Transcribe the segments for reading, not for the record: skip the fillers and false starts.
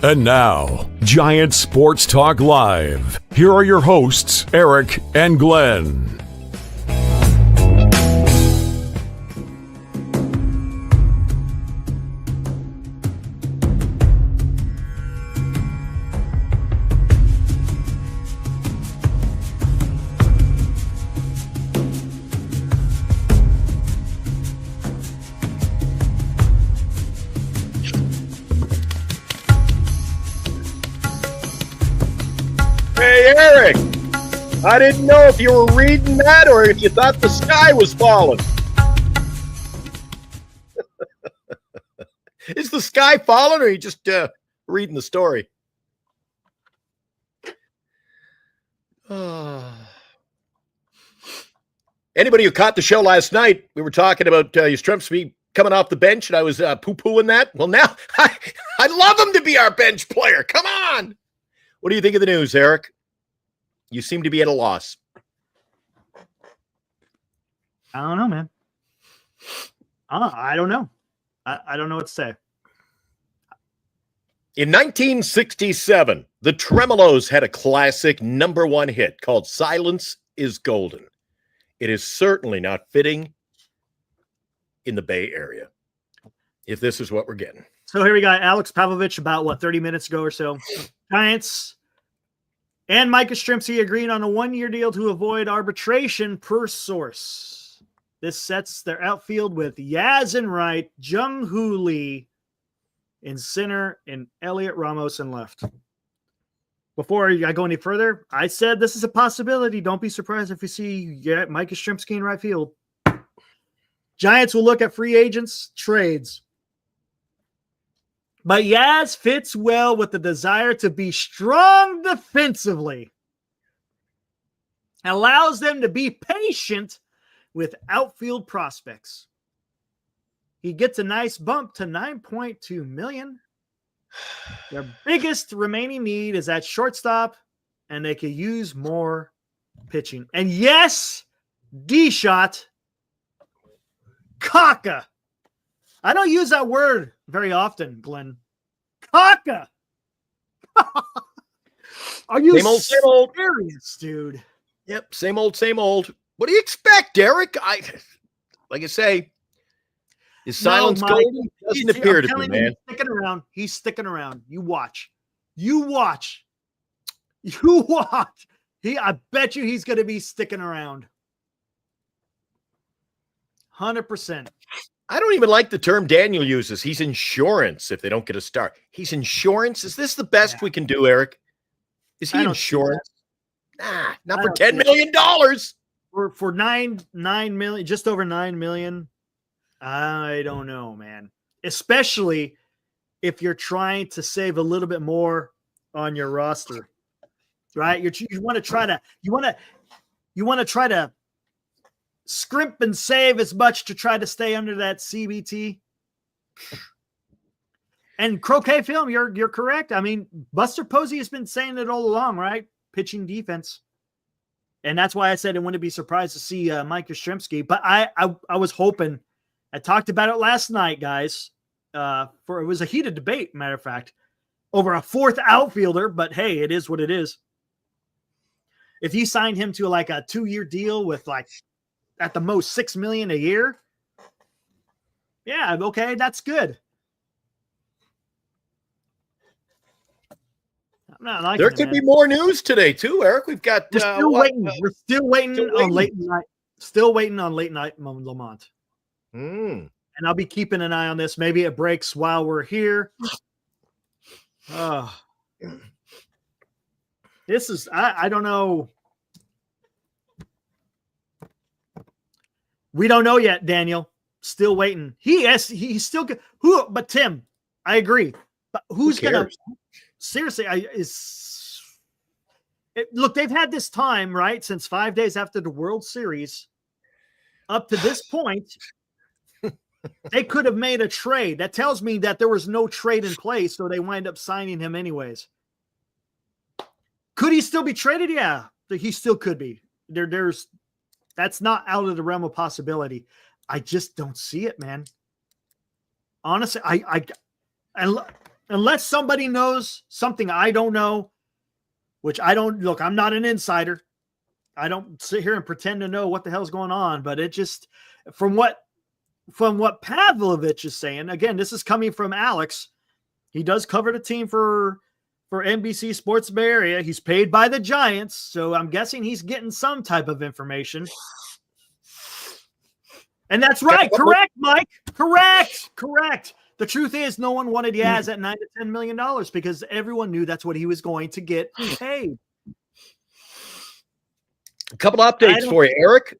And now, Giant Sports Talk Live. Here are your hosts, Eric and Glenn. Hey, Eric, I didn't know if you were reading that or if you thought the sky was falling. Is the sky falling or are you just reading the story? Anybody who caught the show last night, we were talking about Yastrzemski coming off the bench, and I was poo-pooing that. Well, now I'd love him to be our bench player. Come on. What do you think of the news, Eric? You seem to be at a loss. I don't know, man. I don't know. I don't know what to say. In 1967, the Tremolos had a classic #1 hit called Silence is Golden. It is certainly not fitting in the Bay Area, if this is what we're getting. So here we got Alex Pavlovich about, 30 minutes ago or so. Giants and Mike Yastrzemski agreed on a 1-year deal to avoid arbitration per source. This sets their outfield with Yaz in right, Jung-Hoo Lee in center, and Elliot Ramos in left. Before I go any further, I said this is a possibility. Don't be surprised if you see Mike Yastrzemski in right field. Giants will look at free agents, trades. But Yaz fits well with the desire to be strong defensively. Allows them to be patient with outfield prospects. He gets a nice bump to $9.2 million. Their biggest remaining need is at shortstop, and they could use more pitching. And yes, D-Shot, Kaka. I don't use that word very often, Glenn. Kaka. Are you same old. serious, dude? Yep, same old, same old. What do you expect, Derek? Like I say, is silence golden? Doesn't appear to be, man. He's sticking around. He's sticking around. You watch. You watch. You watch. I bet you he's going to be sticking around. 100%. I don't even like the term Daniel uses. He's insurance if they don't get a start. He's insurance. Is this the best we can do, Eric? Is he insurance? Nah, not for $10 million. For $9 million, just over $9 million. I don't know, man. Especially if you're trying to save a little bit more on your roster, right? You want to try to scrimp and save as much to try to stay under that CBT. And croquet film, you're correct. I mean, Buster Posey has been saying it all along, right? Pitching defense. And that's why I said I wouldn't be surprised to see Mike Yastrzemski. But I was hoping, I talked about it last night, guys. It was a heated debate, matter of fact, over a fourth outfielder. But hey, it is what it is. If you signed him to like a 2-year deal with like at the most $6 million a year, yeah, okay, that's good. I'm not liking there could be more news today too, Eric. We've got We're still waiting on late night. Still waiting on late night Lamont. And I'll be keeping an eye on this. Maybe it breaks while we're here. This is I don't know. We don't know yet, Daniel. Still waiting. He's still good. But Tim, I agree. But who's gonna seriously? Look, they've had this time, right, since 5 days after the World Series, up to this point. They could have made a trade. That tells me that there was no trade in place, so they wind up signing him anyways. Could he still be traded? Yeah, he still could be. That's not out of the realm of possibility. I just don't see it, man. Honestly, unless somebody knows something I don't know, which I don't look, I'm not an insider. I don't sit here and pretend to know what the hell's going on, but it just from what Pavlovich is saying, again, this is coming from Alex. He does cover the team for NBC Sports Bay Area. He's paid by the Giants, so I'm guessing he's getting some type of information. And that's right. Correct, Mike. Correct. The truth is no one wanted Yaz at $9 to $10 million because everyone knew that's what he was going to get paid. A couple updates for you, Eric.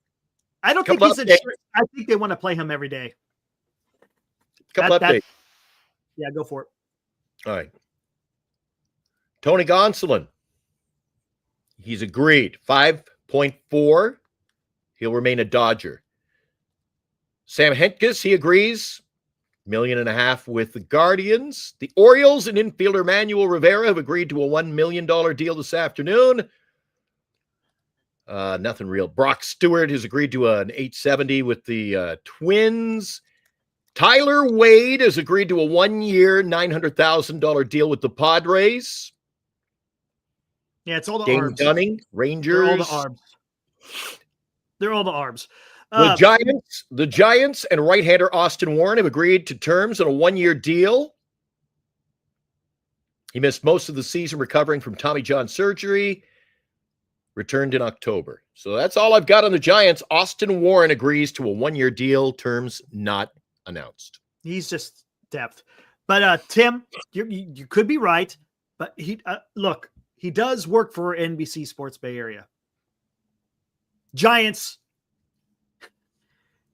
I don't think he's I think they want to play him every day. Couple updates. Yeah, go for it. All right. Tony Gonsolin. He's agreed. 5.4. He'll remain a Dodger. Sam Hentges, he agrees. $1.5 million with the Guardians. The Orioles and infielder Manuel Rivera have agreed to a $1 million deal this afternoon. Nothing real. Brock Stewart has agreed to an $870 with the Twins. Tyler Wade has agreed to a 1-year, $900,000 deal with the Padres. Yeah, it's all the Dane arbs. Dunning, Rangers. They're all the arbs. The Giants and right-hander Austin Warren have agreed to terms on a 1-year deal. He missed most of the season recovering from Tommy John surgery. Returned in October. So that's all I've got on the Giants. Austin Warren agrees to a 1-year deal, terms not announced. He's just depth. But Tim, you could be right. But he look, he does work for NBC Sports Bay Area. Giants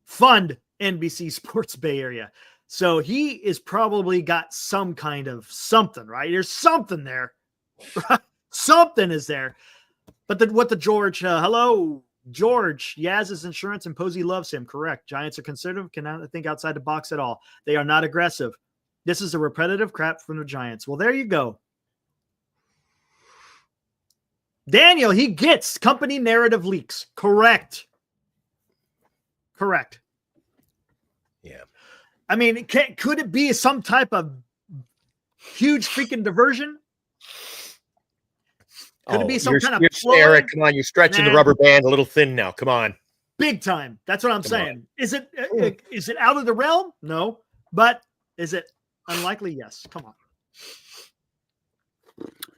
fund NBC Sports Bay Area. So he is probably got some kind of something, right? There's something there. Something is there. But what the George, hello, George, Yaz's insurance and Posey loves him. Correct. Giants are conservative, cannot think outside the box at all. They are not aggressive. This is a repetitive crap from the Giants. Well, there you go. Daniel, he gets company narrative leaks. Correct. Yeah. I mean, could it be some type of huge freaking diversion? Could it be some kind of Eric, come on, you're stretching the rubber band a little thin now. Come on. Big time. That's what I'm saying. Is it out of the realm? No. But is it unlikely? Yes. Come on.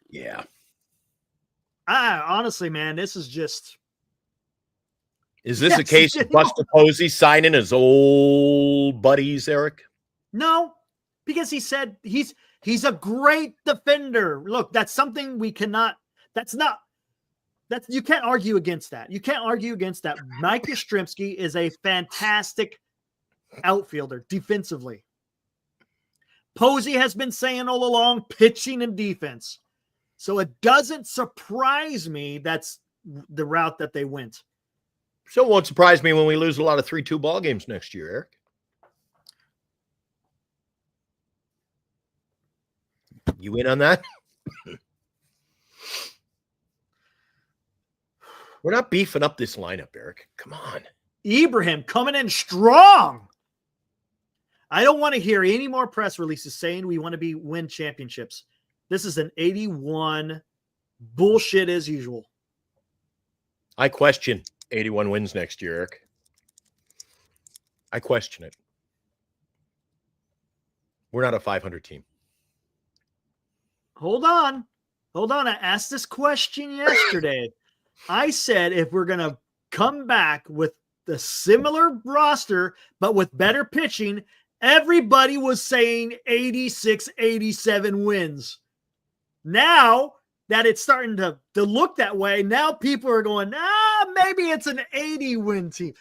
Yeah. Honestly, man, this is just. Is this a case of Buster Posey signing his old buddies, Eric? No, because he said he's a great defender. Look, that's something we cannot. You can't argue against that. You can't argue against that. Mike Yastrzemski is a fantastic outfielder defensively. Posey has been saying all along, pitching and defense. So it doesn't surprise me that's the route that they went. So it won't surprise me when we lose a lot of 3-2 ball games next year, Eric. You in on that? We're not beefing up this lineup, Eric. Come on. Ibrahim coming in strong. I don't want to hear any more press releases saying we want to win championships. This is an 81 bullshit as usual. I question 81 wins next year, Eric. I question it. We're not a 500 team. Hold on. I asked this question yesterday. I said if we're going to come back with the similar roster, but with better pitching, everybody was saying 86, 87 wins. Now that it's starting to look that way, now people are going, maybe it's an 80-win team.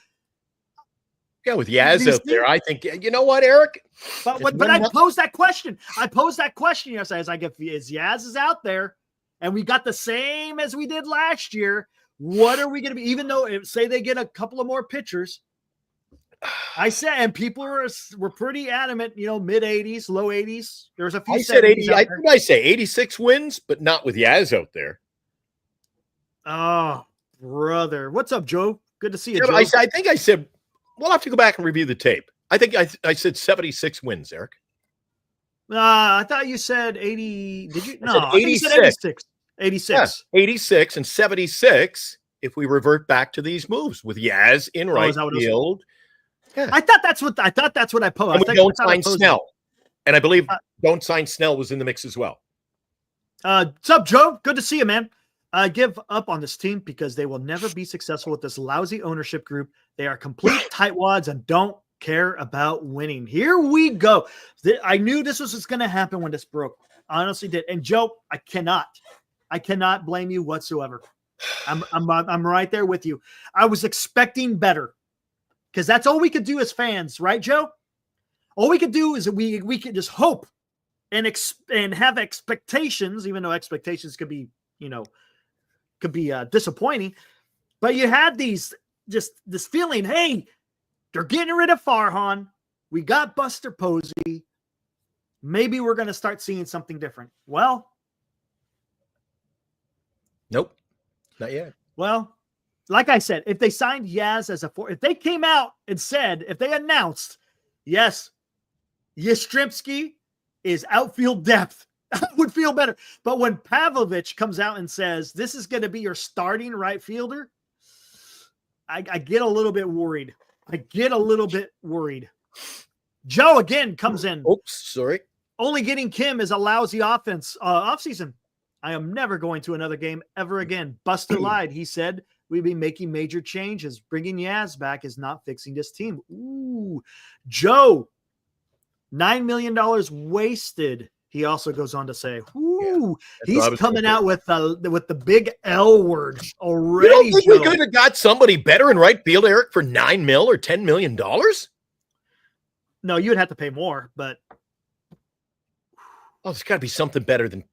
Yeah, with Yaz out there, I think, you know what, Eric? But I posed that question. Yesterday. As I get, is Yaz is out there, and we got the same as we did last year. What are we going to be? Even though, say they get a couple of more pitchers, I said, and people were pretty adamant, mid 80s, low 80s. There was a few. I said 80. I think I say 86 wins, but not with Yaz out there. Oh, brother, what's up, Joe? Good to see you, Joe. I think I said. We'll have to go back and review the tape. I think I said 76 wins, Eric. I thought you said 80. Did you? I No, said I think you said 86. 86. Yeah, 86 and 76 if we revert back to these moves with Yaz in right Is that what it was? field. Yeah. I thought that's what I posed. And we don't sign Snell. And I believe don't sign Snell was in the mix as well. What's up, Joe? Good to see you, man. I give up on this team because they will never be successful with this lousy ownership group. They are complete tightwads and don't care about winning. Here we go. I knew this was going to happen when this broke. I honestly did. And Joe, I cannot blame you whatsoever. I'm right there with you. I was expecting better because that's all we could do as fans, right, Joe? All we could do is we could just hope and have expectations, even though expectations could be, disappointing. But you had this feeling, hey, they're getting rid of Farhan. We got Buster Posey. Maybe we're going to start seeing something different. Well, nope, not yet. Well, like I said, if they signed Yaz as if they came out and said, if they announced, yes, Yastrzemski is outfield depth, I would feel better. But when Pavlovich comes out and says, this is going to be your starting right fielder, I get a little bit worried. Joe again comes in. Oops, sorry. Only getting Kim is a lousy offseason. I am never going to another game ever again. Buster lied. He said we'd be making major changes. Bringing Yaz back is not fixing this team. Ooh, Joe, $9 million wasted. He also goes on to say, ooh, he's coming out with the big L word already. You don't think we could have got somebody better in right field, Eric, for $9 million or $10 million? No, you would have to pay more, but there's got to be something better than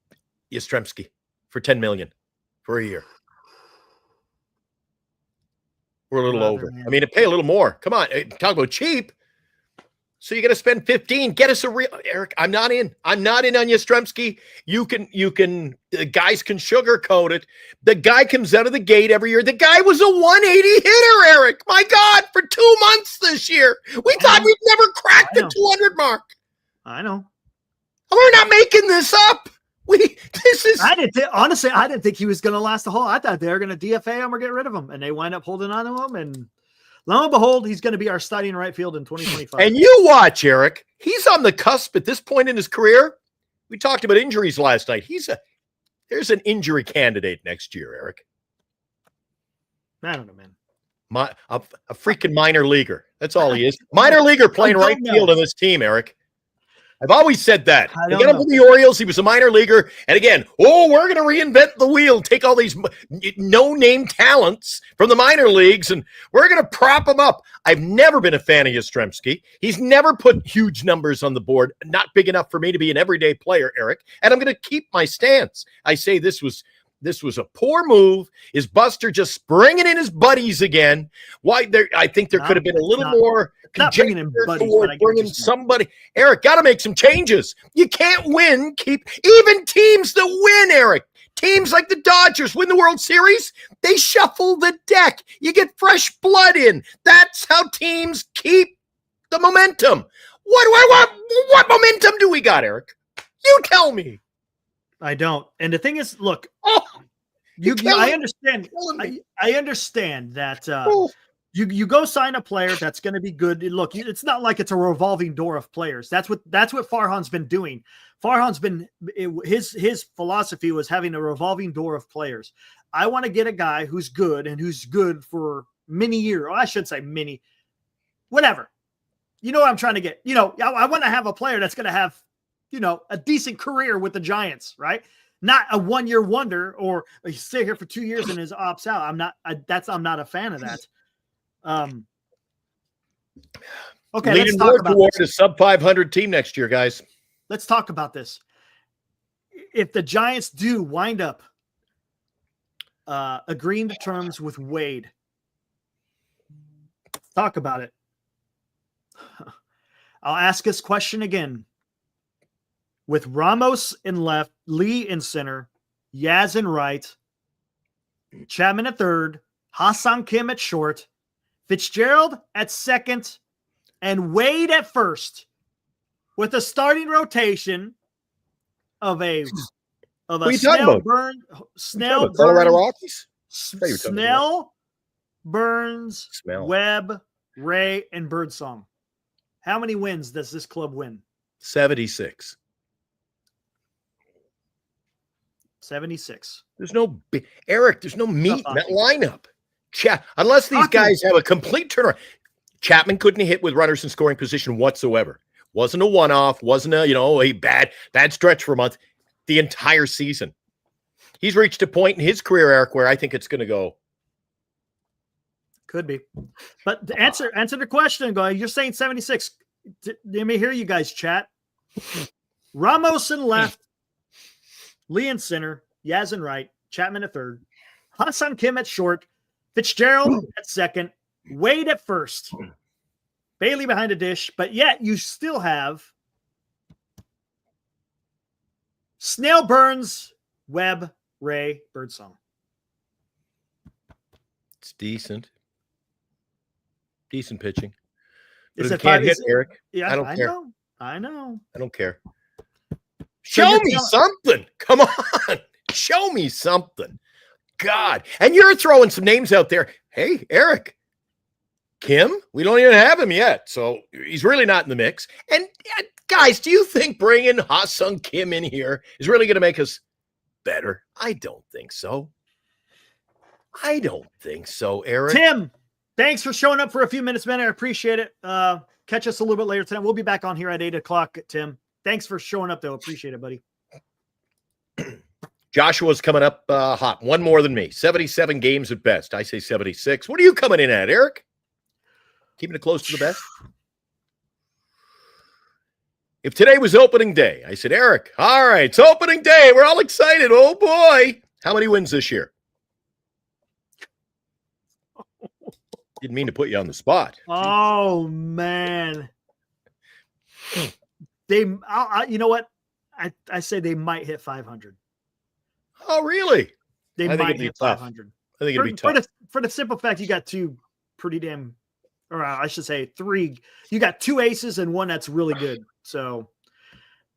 Yastrzemski for $10 million for a year. We're a little over. Man. I mean, to pay a little more. Come on, talk about cheap. So you're going to spend 15. Get us a real Eric. I'm not in on Yastrzemski. You can. The guys can sugarcoat it. The guy comes out of the gate every year. The guy was a 180 hitter, Eric. My God, for 2 months this year, we thought we'd never crack the 200 mark. I know. We're not making this up. I didn't think he was going to last the whole. I thought they were going to DFA him or get rid of him, and they wind up holding on to him. And lo and behold, he's going to be our starting right field in 2025. And you watch, Eric. He's on the cusp at this point in his career. We talked about injuries last night. There's an injury candidate next year, Eric. I don't know, man. A freaking minor leaguer. That's all he is. Minor leaguer playing right field on this team, Eric. I've always said that. He got up with the Orioles. He was a minor leaguer. And again, we're going to reinvent the wheel, take all these no-name talents from the minor leagues, and we're going to prop them up. I've never been a fan of Yastrzemski. He's never put huge numbers on the board, not big enough for me to be an everyday player, Eric. And I'm going to keep my stance. I say this was a poor move. Is Buster just bringing in his buddies again? I think there could have been a little more conjecture toward bringing somebody. Eric, got to make some changes. You can't win. Even teams that win, Eric. Teams like the Dodgers win the World Series. They shuffle the deck. You get fresh blood in. That's how teams keep the momentum. What momentum do we got, Eric? You tell me. I don't. And the thing is, look, I understand. I understand that you go sign a player that's going to be good. Look, it's not like it's a revolving door of players. That's what Farhan's been doing. Farhan's been his philosophy was having a revolving door of players. I want to get a guy who's good and who's good for many years. I should say many, whatever. You know what I'm trying to get. I want to have a player that's going to have a decent career with the Giants, right? Not a one-year wonder or stay here for 2 years and is opts out. I'm not a fan of that. Okay. Leading more toward a sub 500 team next year, guys. Let's talk about this. If the Giants do wind up agreeing to terms with Wade, talk about it. I'll ask this question again. With Ramos in left, Lee in center, Yaz in right, Chapman at third, Hassan Kim at short, Fitzgerald at second, and Wade at first. with a starting rotation of a What are you talking about? Colorado Rockies? Snell, Burns, Smell. Webb, Ray, and Birdsong. How many wins does this club win? 76. 76. There's no Eric. There's no meat in that lineup. Unless these guys have a complete turnaround. Chapman couldn't hit with runners in scoring position whatsoever. Wasn't a one-off. Wasn't a bad stretch for a month. The entire season. He's reached a point in his career, Eric, where I think it's going to go. Could be. But to answer the question, you're saying 76. Let me hear you guys chat. Ramos in left, Lee in center, Yaz in right, Chapman at third, Ha-Seong Kim at short, Fitzgerald at second, Wade at first, Bailey behind the dish, but yet you still have Snell, Burns, Webb, Ray, Birdsong. It's decent. Decent pitching. But Is if it you can't five- hit, Eric, Yeah, I don't care. I know. I don't care. So Show you're me telling- something. Come on. Show me something. God. And you're throwing some names out there. Hey, Eric. Kim? We don't even have him yet. So he's really not in the mix. And guys, do you think bringing Ha-Seong Kim in here is really going to make us better? I don't think so. I don't think so, Eric. Tim, thanks for showing up for a few minutes, man. I appreciate it. Catch us a little bit later tonight. We'll be back on here at 8 o'clock, Tim. Thanks for showing up, though. Appreciate it, buddy. Joshua's coming up hot. One more than me. 77 games at best. I say 76. What are you coming in at, Eric? Keeping it close to the best? If today was opening day, I said, Eric, all right, it's opening day. We're all excited. Oh, boy. How many wins this year? Didn't mean to put you on the spot. Oh, man. You know what? I say they might hit 500. Oh, really? They might hit 500. I think it'd be tough. For the simple fact you got two pretty damn, or I should say three. You got two aces and one that's really good. So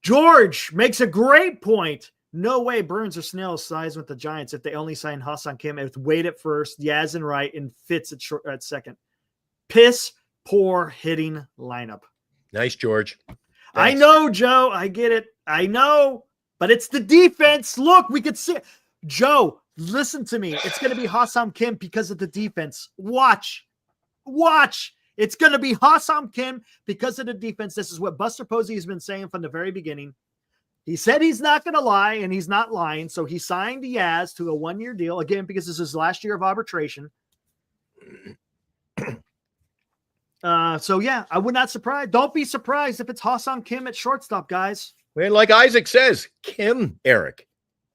George makes a great point. No way Burns or Snell signs with the Giants if they only sign Ha-Seong Kim with Wade at first, Yaz in right, and Fitz at second. Piss poor hitting lineup. Nice, George. Thanks. I know, Joe. I get it. I know. But it's the defense. Look, we could see. Joe, listen to me. It's going to be Ha-Seong Kim because of the defense. Watch. It's going to be Ha-Seong Kim because of the defense. This is what Buster Posey has been saying from the very beginning. He said he's not going to lie, and he's not lying. So he signed Yaz to a one-year deal, again, because this is his last year of arbitration. So, yeah, I would not surprise. Don't be surprised if it's Ha-Seong Kim at shortstop, guys. And like Isaac says, Kim, Eric,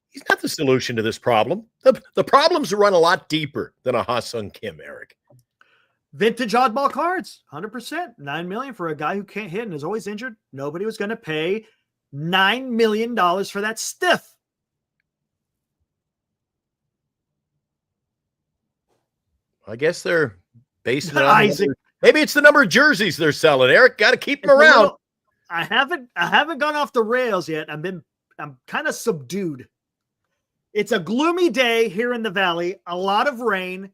he's not the solution to this problem. The problems run a lot deeper than a Ha-Seong Kim, Eric. Vintage oddball cards, 100%. $9 million for a guy who can't hit and is always injured. Nobody was going to pay $9 million for that stiff. I guess they're basing it on Isaac. Maybe it's the number of jerseys they're selling. Eric, got to keep them around. I haven't gone off the rails yet. I'm kind of subdued. It's a gloomy day here in the valley. A lot of rain.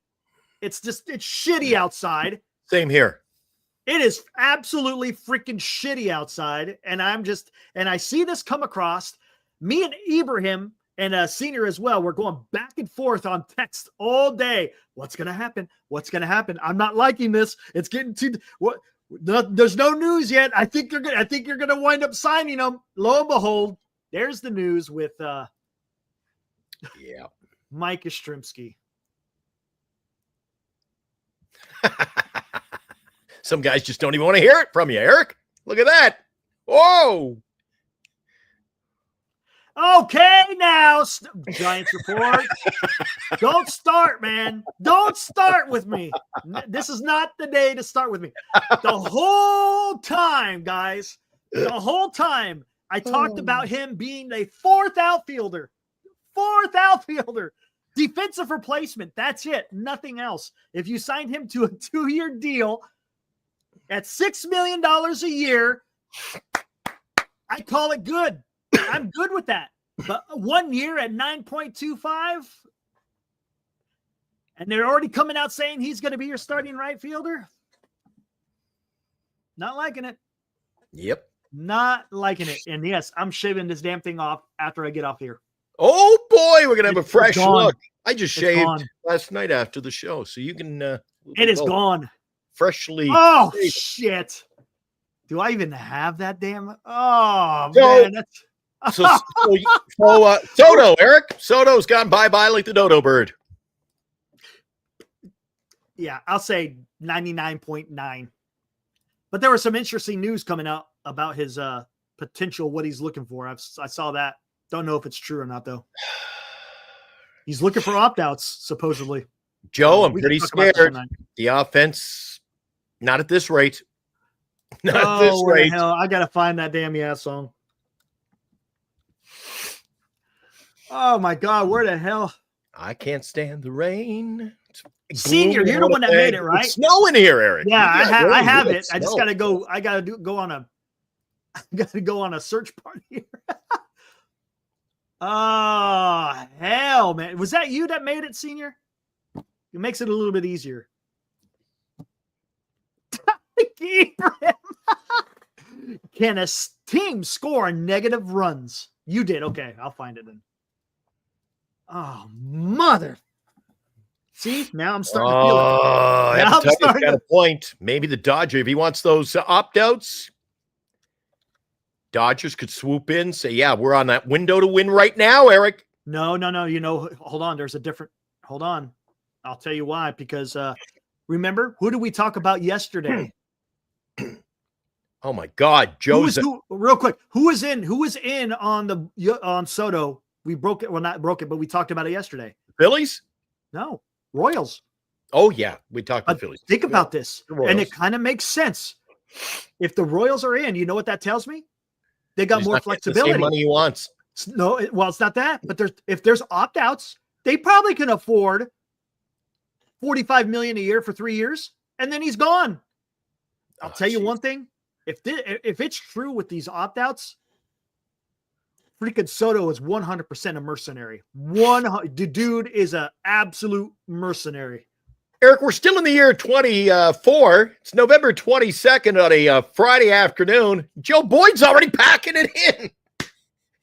It's shitty outside. Same here. It is absolutely freaking shitty outside. And I see this come across. Me and Ibrahim and a senior as well, we're going back and forth on text all day. What's going to happen? What's going to happen? I'm not liking this. It's getting too what. There's no news yet. I think you're gonna wind up signing them. Lo and behold, there's the news with Mike Yastrzemski. Some guys just don't even want to hear it from you, Eric. Look at that. Whoa. Okay, now Giants report. Don't start, man. Don't start with me. This is not the day to start with me. The whole time, guys, I talked about him being a fourth outfielder, defensive replacement. That's it. Nothing else. If you signed him to a 2-year deal at $6 million a year, I call it good. I'm good with that. But 1 year at 9.25, and they're already coming out saying he's going to be your starting right fielder. Not liking it. Yep. Not liking it. And yes, I'm shaving this damn thing off after I get off here. Oh boy, we're gonna have a fresh look. I just shaved last night after the show, so you can. It is gone. Freshly. Oh shit! Do I even have that damn? Oh man, that's. Soto, Eric. Soto's gone bye-bye like the dodo bird. Yeah, I'll say 99.9. But there was some interesting news coming out about his potential, what he's looking for. I saw that. Don't know if it's true or not, though. He's looking for opt-outs, supposedly. Joe, I'm pretty scared. The offense, not at this rate. Not at this rate. Hell, I got to find that damn song. Oh, my God. Where the hell? I can't stand the rain. Senior, you're the one that made it, right? It's snowing here, Eric. Yeah, I have it. I just got to go. I got to go on a search party here. Oh, hell, man. Was that you that made it, Senior? It makes it a little bit easier. Can a team score negative runs? You did. Okay, I'll find it then. Oh, mother. See, now I'm starting to feel it. Now I'm got a point. Maybe the Dodger, if he wants those opt-outs, Dodgers could swoop in, say, yeah, we're on that window to win right now, Eric. No. You know, hold on. Hold on. I'll tell you why. Because remember, who did we talk about yesterday? Oh my God, Joe's real quick. Who was in on Soto? We broke it. Well, not broke it, but we talked about it yesterday. Phillies? No, Royals. Oh yeah, we talked about Phillies. Think about this, and it kind of makes sense. If the Royals are in, you know what that tells me? They got more flexibility. The same money he wants. No, well, it's not that. But if there's opt-outs, they probably can afford $45 million a year for 3 years, and then he's gone. I'll tell you one thing: if it's true with these opt-outs, freaking Soto is 100% a mercenary. The dude is an absolute mercenary. Eric, we're still in the year 24. It's November 22nd on a Friday afternoon. Joe Boyd's already packing it in.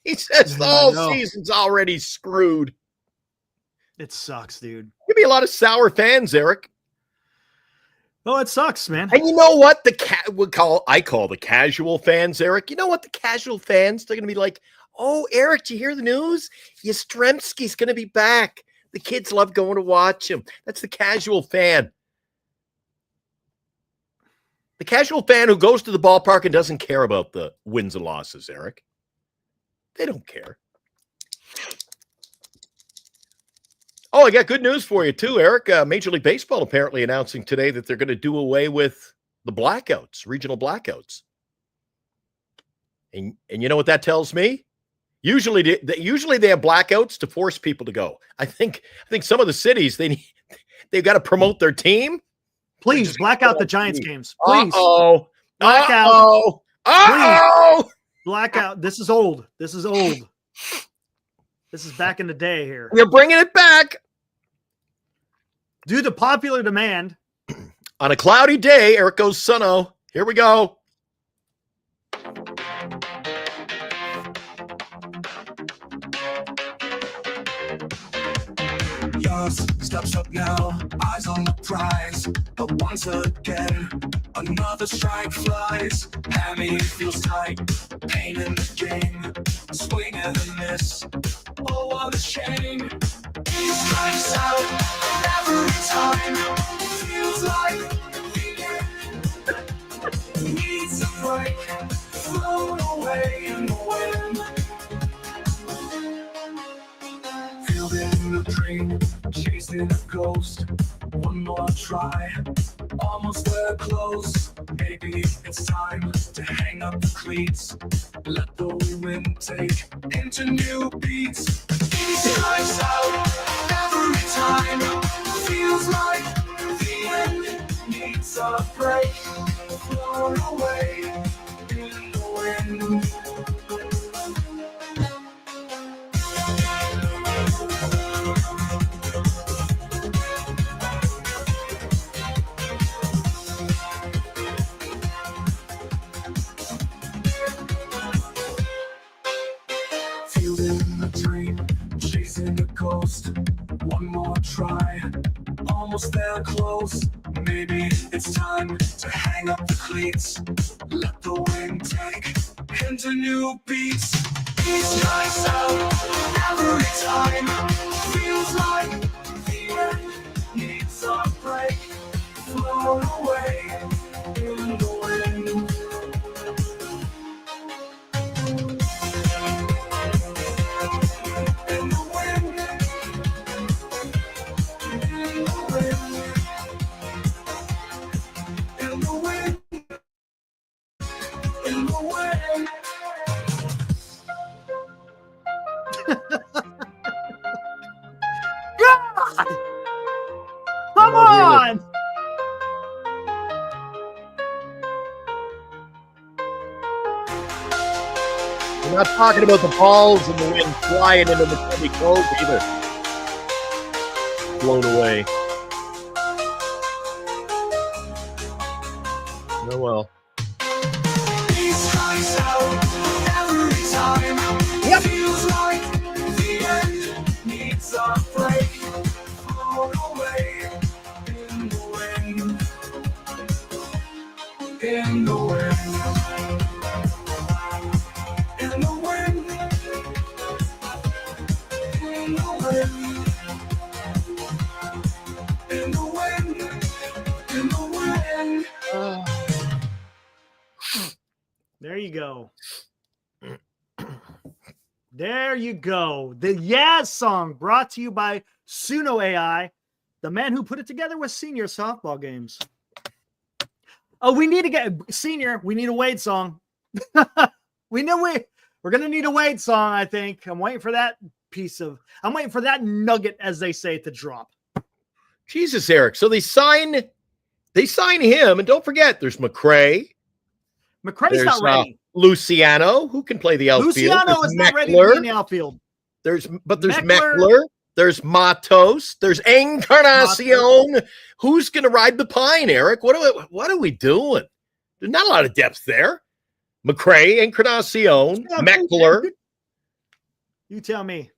He says the whole season's already screwed. It sucks, dude. Give me a lot of sour fans, Eric. Oh, it sucks, man. And you know what? I call the casual fans, Eric. You know what? The casual fans, they're going to be like, oh, Eric, did you hear the news? Yastrzemski's going to be back. The kids love going to watch him. That's the casual fan. The casual fan who goes to the ballpark and doesn't care about the wins and losses, Eric. They don't care. Oh, I got good news for you too, Eric. Major League Baseball apparently announcing today that they're going to do away with the blackouts, regional blackouts. And you know what that tells me? Usually they have blackouts to force people to go. I think some of the cities they've got to promote their team. Please black out the Giants games. Please. Blackout. Please. Blackout. This is old. This is back in the day here. You're bringing it back. Due to popular demand. On a cloudy day, Eric goes Sunno. Here we go. Yours steps up now, eyes on the prize. But once again, another strike flies. Hammy feels tight, pain in the game. Swing and a miss, oh what a shame. He strikes out every time. Feels like the end. Needs a break, flown away in the wind. In a dream, chasing a ghost. One more try, almost there close. Maybe it's time to hang up the cleats. Let the wind take into new beats. He strikes out every time. Feels like the end needs a break. Flown away in the wind. almost there close. Maybe it's time to hang up the cleats. Let the wind take into new beats. East nights out every time. Feels like the end needs a break. Flown away in the wind. In the wind. In the wind. In the wind. In the wind. God! Come on! We're not talking about the balls in the wind flying into the Chevy Cove either. Blown away. Oh well. These skies out every time. Yep. Feels like the end needs a break. Flown away in the wind. In the wind. In the wind. In the wind. In the wind. In the wind. There you go. There you go. The Yaz song brought to you by Suno AI. The man who put it together was Senior softball games. Oh, we need to get Senior. We need a Wade song. We're going to need a Wade song, I think. I'm waiting for that I'm waiting for that nugget, as they say, to drop. Jesus, Eric. So they sign him, and don't forget, there's McRae. McRae's not ready. Luciano, who can play the outfield. Luciano There's is not ready to be in the outfield. There's Meckler. There's Matos. There's Encarnacion. Who's going to ride the pine, Eric? What are we doing? There's not a lot of depth there. McRae, Encarnacion, Meckler. You tell me.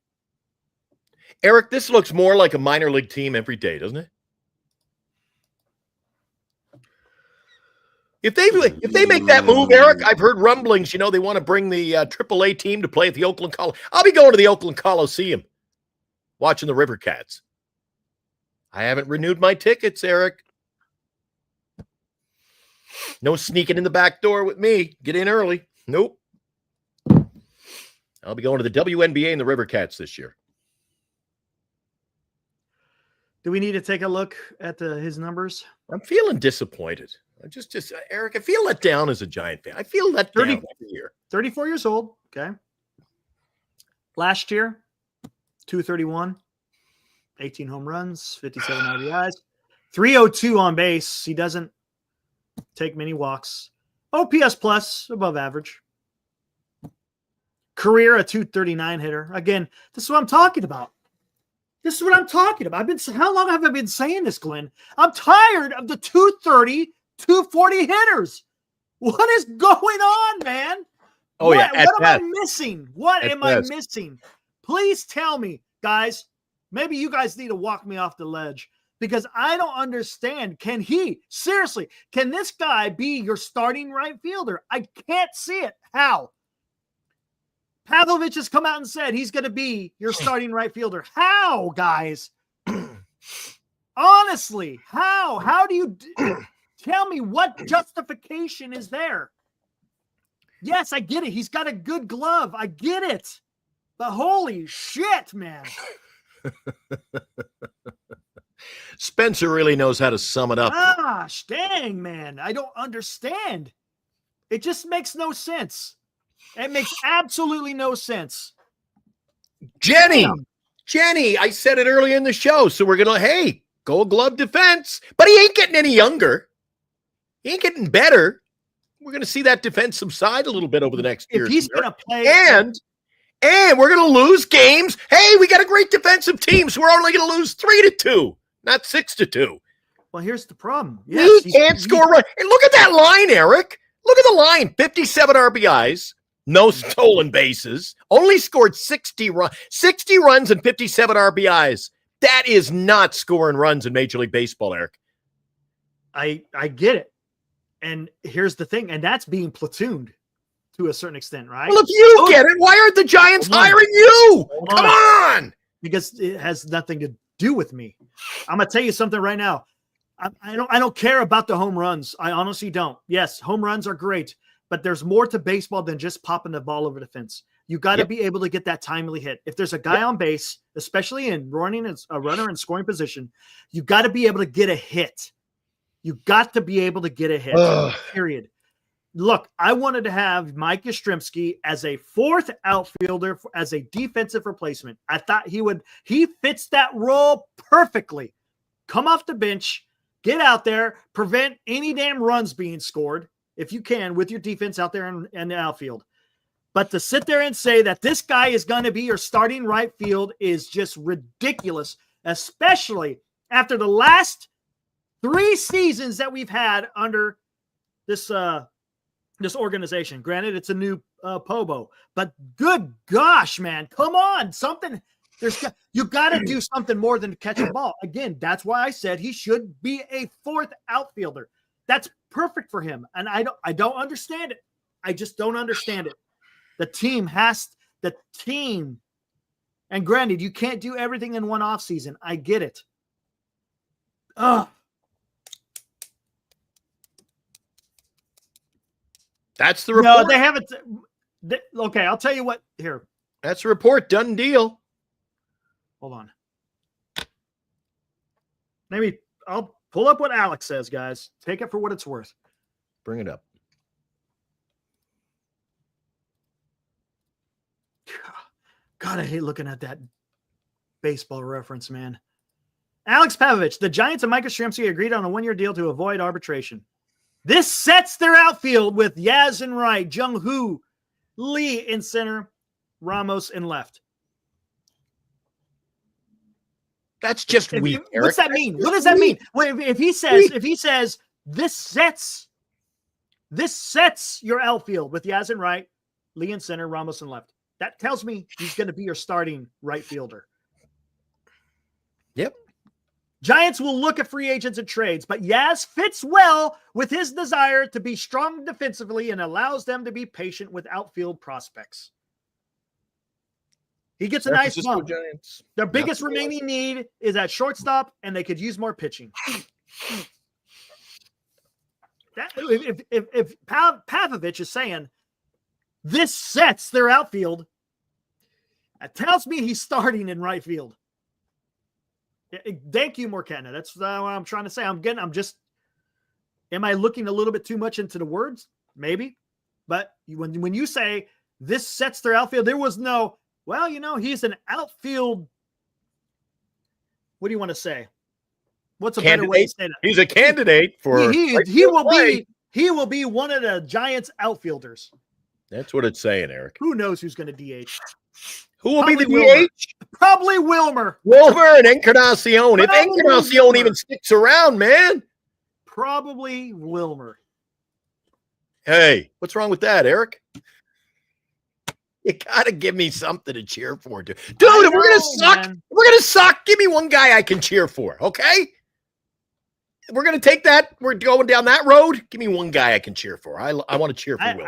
Eric, this looks more like a minor league team every day, doesn't it? If they make that move, Eric, I've heard rumblings, they want to bring the AAA team to play at the Oakland Coliseum. I'll be going to the Oakland Coliseum watching the River Cats. I haven't renewed my tickets, Eric. No sneaking in the back door with me. Get in early. Nope. I'll be going to the WNBA and the River Cats this year. Do we need to take a look at his numbers? I'm feeling disappointed. Eric, I feel let down as a Giant fan. I feel let down every year. 34 years old. Okay. Last year, 231, 18 home runs, 57 RBIs, 302 on base. He doesn't take many walks. OPS plus, above average. Career, a 239 hitter. Again, this is what I'm talking about. How long have I been saying this, Glenn? I'm tired of the 230, 240 hitters. What is going on, man? What am I missing? What am I missing? Please tell me, guys. Maybe you guys need to walk me off the ledge because I don't understand. Can this guy be your starting right fielder? I can't see it. How? Pavlovich has come out and said he's going to be your starting right fielder. How, guys? Honestly, how? How do you tell me what justification is there? Yes, I get it. He's got a good glove. I get it. But holy shit, man. Spencer really knows how to sum it up. Gosh, dang, man. I don't understand. It just makes no sense. It makes absolutely no sense. Jenny, I said it earlier in the show. So we're going to, Gold Glove defense. But he ain't getting any younger. He ain't getting better. We're going to see that defense subside a little bit over the next year. If he's going to play. And we're going to lose games. Hey, we got a great defensive team, so we're only going to lose 3-2, not 6-2. Well, here's the problem. Yes, he can't score. And look at that line, Eric. Look at the line. 57 RBIs. No stolen bases. Only scored 60 runs and 57 RBIs. That is not scoring runs in Major League Baseball, Eric. I get it. And here's the thing, and that's being platooned to a certain extent, right? Well, if you get it, why aren't the Giants hiring you? Come on. Because it has nothing to do with me. I'm going to tell you something right now. I don't care about the home runs. I honestly don't. Yes, home runs are great, but there's more to baseball than just popping the ball over the fence. You got to be able to get that timely hit. If there's a guy on base, especially in running a runner in scoring position, you got to be able to get a hit. You got to be able to get a hit. Period. Look, I wanted to have Mike Yastrzemski as a fourth outfielder, as a defensive replacement. I thought he fits that role perfectly. Come off the bench, get out there, prevent any damn runs being scored, if you can, with your defense out there in the outfield. But to sit there and say that this guy is going to be your starting right field is just ridiculous, especially after the last 3 seasons that we've had under this organization. Granted, it's a new Pobo, but good gosh, man, come on, you got to do something more than catch a ball. Again, that's why I said he should be a fourth outfielder. That's perfect for him, and I don't understand it. I just don't understand it. The team, and granted, you can't do everything in one offseason. I get it. That's the report. No, they haven't. Okay, I'll tell you what. Here. That's the report. Done deal. Hold on. Maybe I'll pull up what Alex says, guys. Take it for what it's worth. Bring it up. God, I hate looking at that baseball reference, man. Alex Pavlovich, the Giants and Mike Yastrzemski agreed on a 1-year deal to avoid arbitration. This sets their outfield with Yaz in right, Jung-Hoo, Lee in center, Ramos in left. That's just weak, Eric. What's that mean? What does that mean? Well, if he says this sets your outfield with Yaz in right, Lee in center, Ramos in left. That tells me he's going to be your starting right fielder. Yep. Giants will look at free agents and trades, but Yaz fits well with his desire to be strong defensively and allows them to be patient with outfield prospects. He gets a nice bump. Giants. Their biggest remaining need is at shortstop, and they could use more pitching. If Pavlovich is saying this sets their outfield, it tells me he's starting in right field. Thank you, Morcana. That's what I'm trying to say. am I looking a little bit too much into the words? Maybe. But when you say this sets their outfield, there was no, well, he's an outfield. What do you want to say? What's a better way to say that? He's a candidate for he will be one of the Giants outfielders. That's what it's saying, Eric. Who knows who's going to DH? Who will Probably be the Wilmer. DH? Probably Wilmer. Wilmer and Encarnacion. If Encarnacion even sticks around, man. Probably Wilmer. Hey, what's wrong with that, Eric? You got to give me something to cheer for, dude. If we're going to suck, give me one guy I can cheer for, okay? We're going to take that. We're going down that road. Give me one guy I can cheer for. I want to cheer for Will.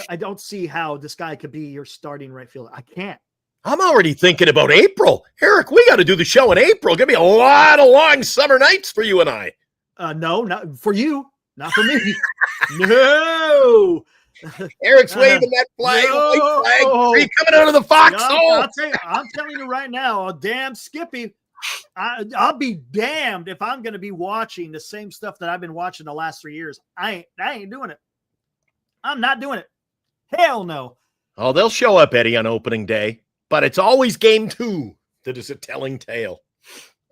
I don't see how this guy could be your starting right fielder. I can't. I'm already thinking about April. Eric, we got to do the show in April. Give me a lot of long summer nights for you and I. No, not for you. Not for me. No. Eric's waving that flag. No. Flag. Are you coming out of the foxhole? I'm telling you right now, damn Skippy. I'll be damned if I'm going to be watching the same stuff that I've been watching the last 3 years. I ain't doing it. I'm not doing it. Hell no. Oh, they'll show up, Eddie, on opening day, but it's always game 2 that is a telling tale.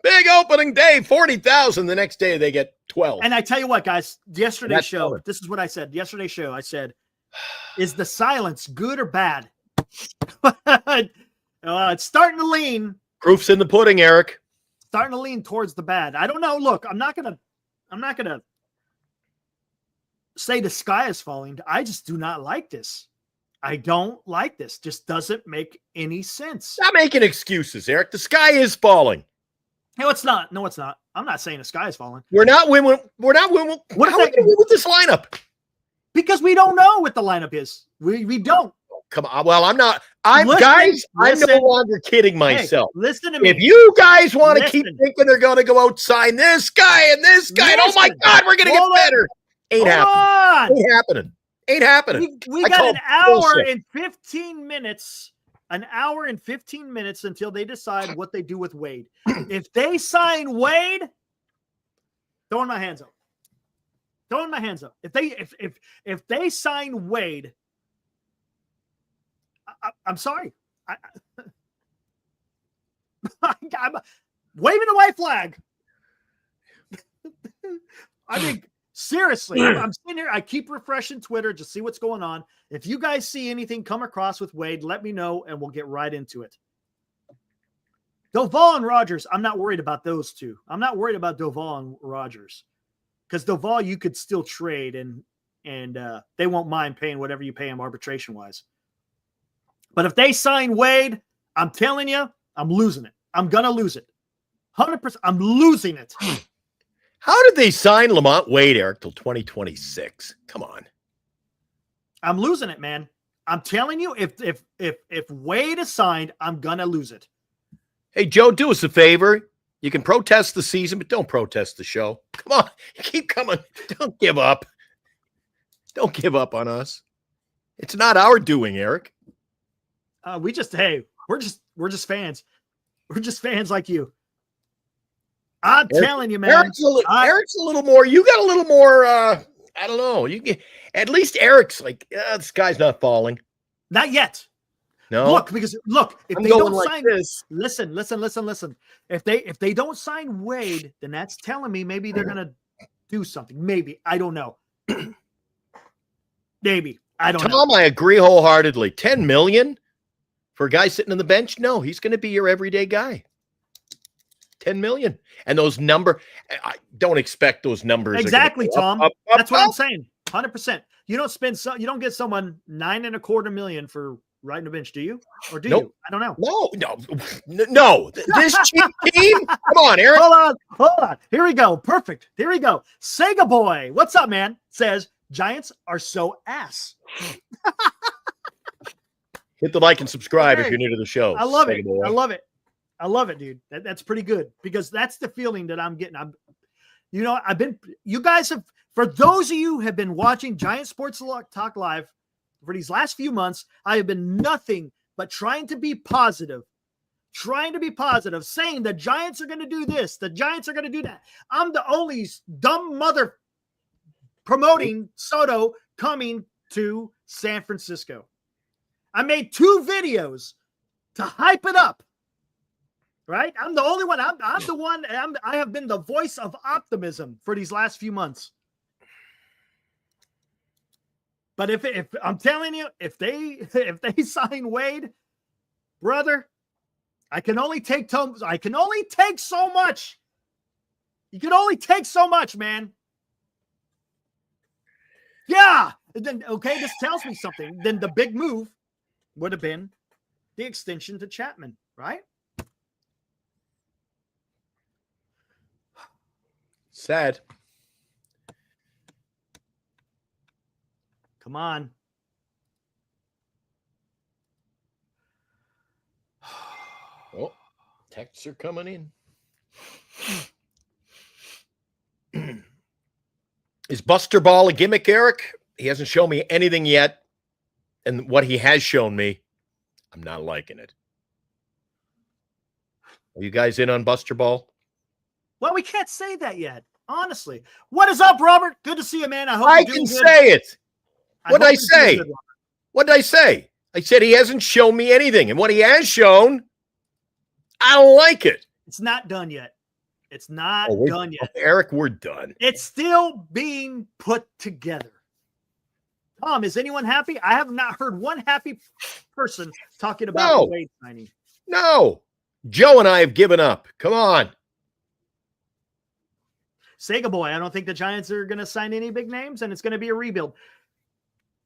Big opening day, 40,000. The next day they get 12. And I tell you what, guys, yesterday's show, this is what I said. Yesterday's show, I said, is the silence good or bad? It's starting to lean. Proof's in the pudding, Eric. Starting to lean towards the bad. I don't know. Look, I'm not gonna say the sky is falling. I just do not like this. I don't like this. Just doesn't make any sense. Stop making excuses, Eric. The sky is falling. No, it's not. No, it's not. I'm not saying the sky is falling. We're not winning. We're not winning. What How are we going to win with this lineup? Because we don't know what the lineup is. We don't. Come on. Well, I'm no longer kidding myself. Hey, listen to me. If you guys want to keep thinking they're going to go out sign this guy and this guy, and oh my God, we're going to get better. Ain't happening. Ain't happening. We got an hour and 15 minutes. An hour and 15 minutes until they decide what they do with Wade. If they sign Wade, throwing my hands up. Throwing my hands up. If they sign Wade, I'm sorry. I'm waving the white flag. I mean, seriously, I'm sitting here. I keep refreshing Twitter to see what's going on. If you guys see anything come across with Wade, let me know and we'll get right into it. Doval and Rogers, I'm not worried about those two. I'm not worried about Doval and Rogers because Doval you could still trade and they won't mind paying whatever you pay him arbitration wise. But if they sign Wade, I'm telling you, I'm losing it. I'm gonna lose it. 100%. I'm losing it. How did they sign Lamont Wade, Eric, till 2026? Come on. I'm losing it, man. I'm telling you, if Wade is signed, I'm gonna lose it. Hey, Joe, do us a favor. You can protest the season, but don't protest the show. Come on, keep coming. Don't give up. Don't give up on us. It's not our doing, Eric. We're just fans. We're just fans like you. I'm telling you, man. Eric's a little more. You got a little more. I don't know. You get at least Eric's like this guy's not falling. Not yet. No. Look, if I'm they don't like sign this. Listen. If they don't sign Wade, then that's telling me maybe they're gonna do something. Maybe. I don't know. Maybe. I don't know. Tom, I agree wholeheartedly. $10 million for a guy sitting on the bench? No, he's going to be your everyday guy. $10 million. And those I don't expect those numbers. Exactly, Tom. Up, that's what I'm saying. 100%. You don't get someone $9.25 million for riding a bench, do you? Or do you? I don't know. No. This cheap team? Come on, Eric. Hold on. Here we go. Perfect. Here we go. Sega Boy. What's up, man? Says Giants are so ass. Hit the like and subscribe if you're new to the show. I love it. I love it, dude. That's pretty good because that's the feeling that I'm getting. You guys have, for those of you who have been watching Giant Sports Talk Live for these last few months, I have been nothing but trying to be positive, saying the Giants are going to do this, the Giants are going to do that. I'm the only dumb mother promoting Soto coming to San Francisco. I made 2 videos to hype it up. Right? I'm the only one. I'm the one. I have been the voice of optimism for these last few months. But if I'm telling you, if they sign Wade, brother, I can only take so much. You can only take so much, man. Yeah. Then okay, this tells me something. Then the big move would have been the extension to Chapman, right? Sad. Come on. Oh, texts are coming in. Is Buster Ball a gimmick, Eric? He hasn't shown me anything yet. And what he has shown me, I'm not liking it. Are you guys in on Buster Ball? Well, we can't say that yet, honestly. What is up, Robert? Good to see you, man. I hope I can say it. What did I say? What did I say? I said he hasn't shown me anything. And what he has shown, I don't like it. It's not done yet. It's not done yet. Eric, we're done. It's still being put together. Tom, is anyone happy? I have not heard one happy person talking about the Wade signing. No. Joe and I have given up. Come on. Sega Boy, I don't think the Giants are going to sign any big names, and it's going to be a rebuild.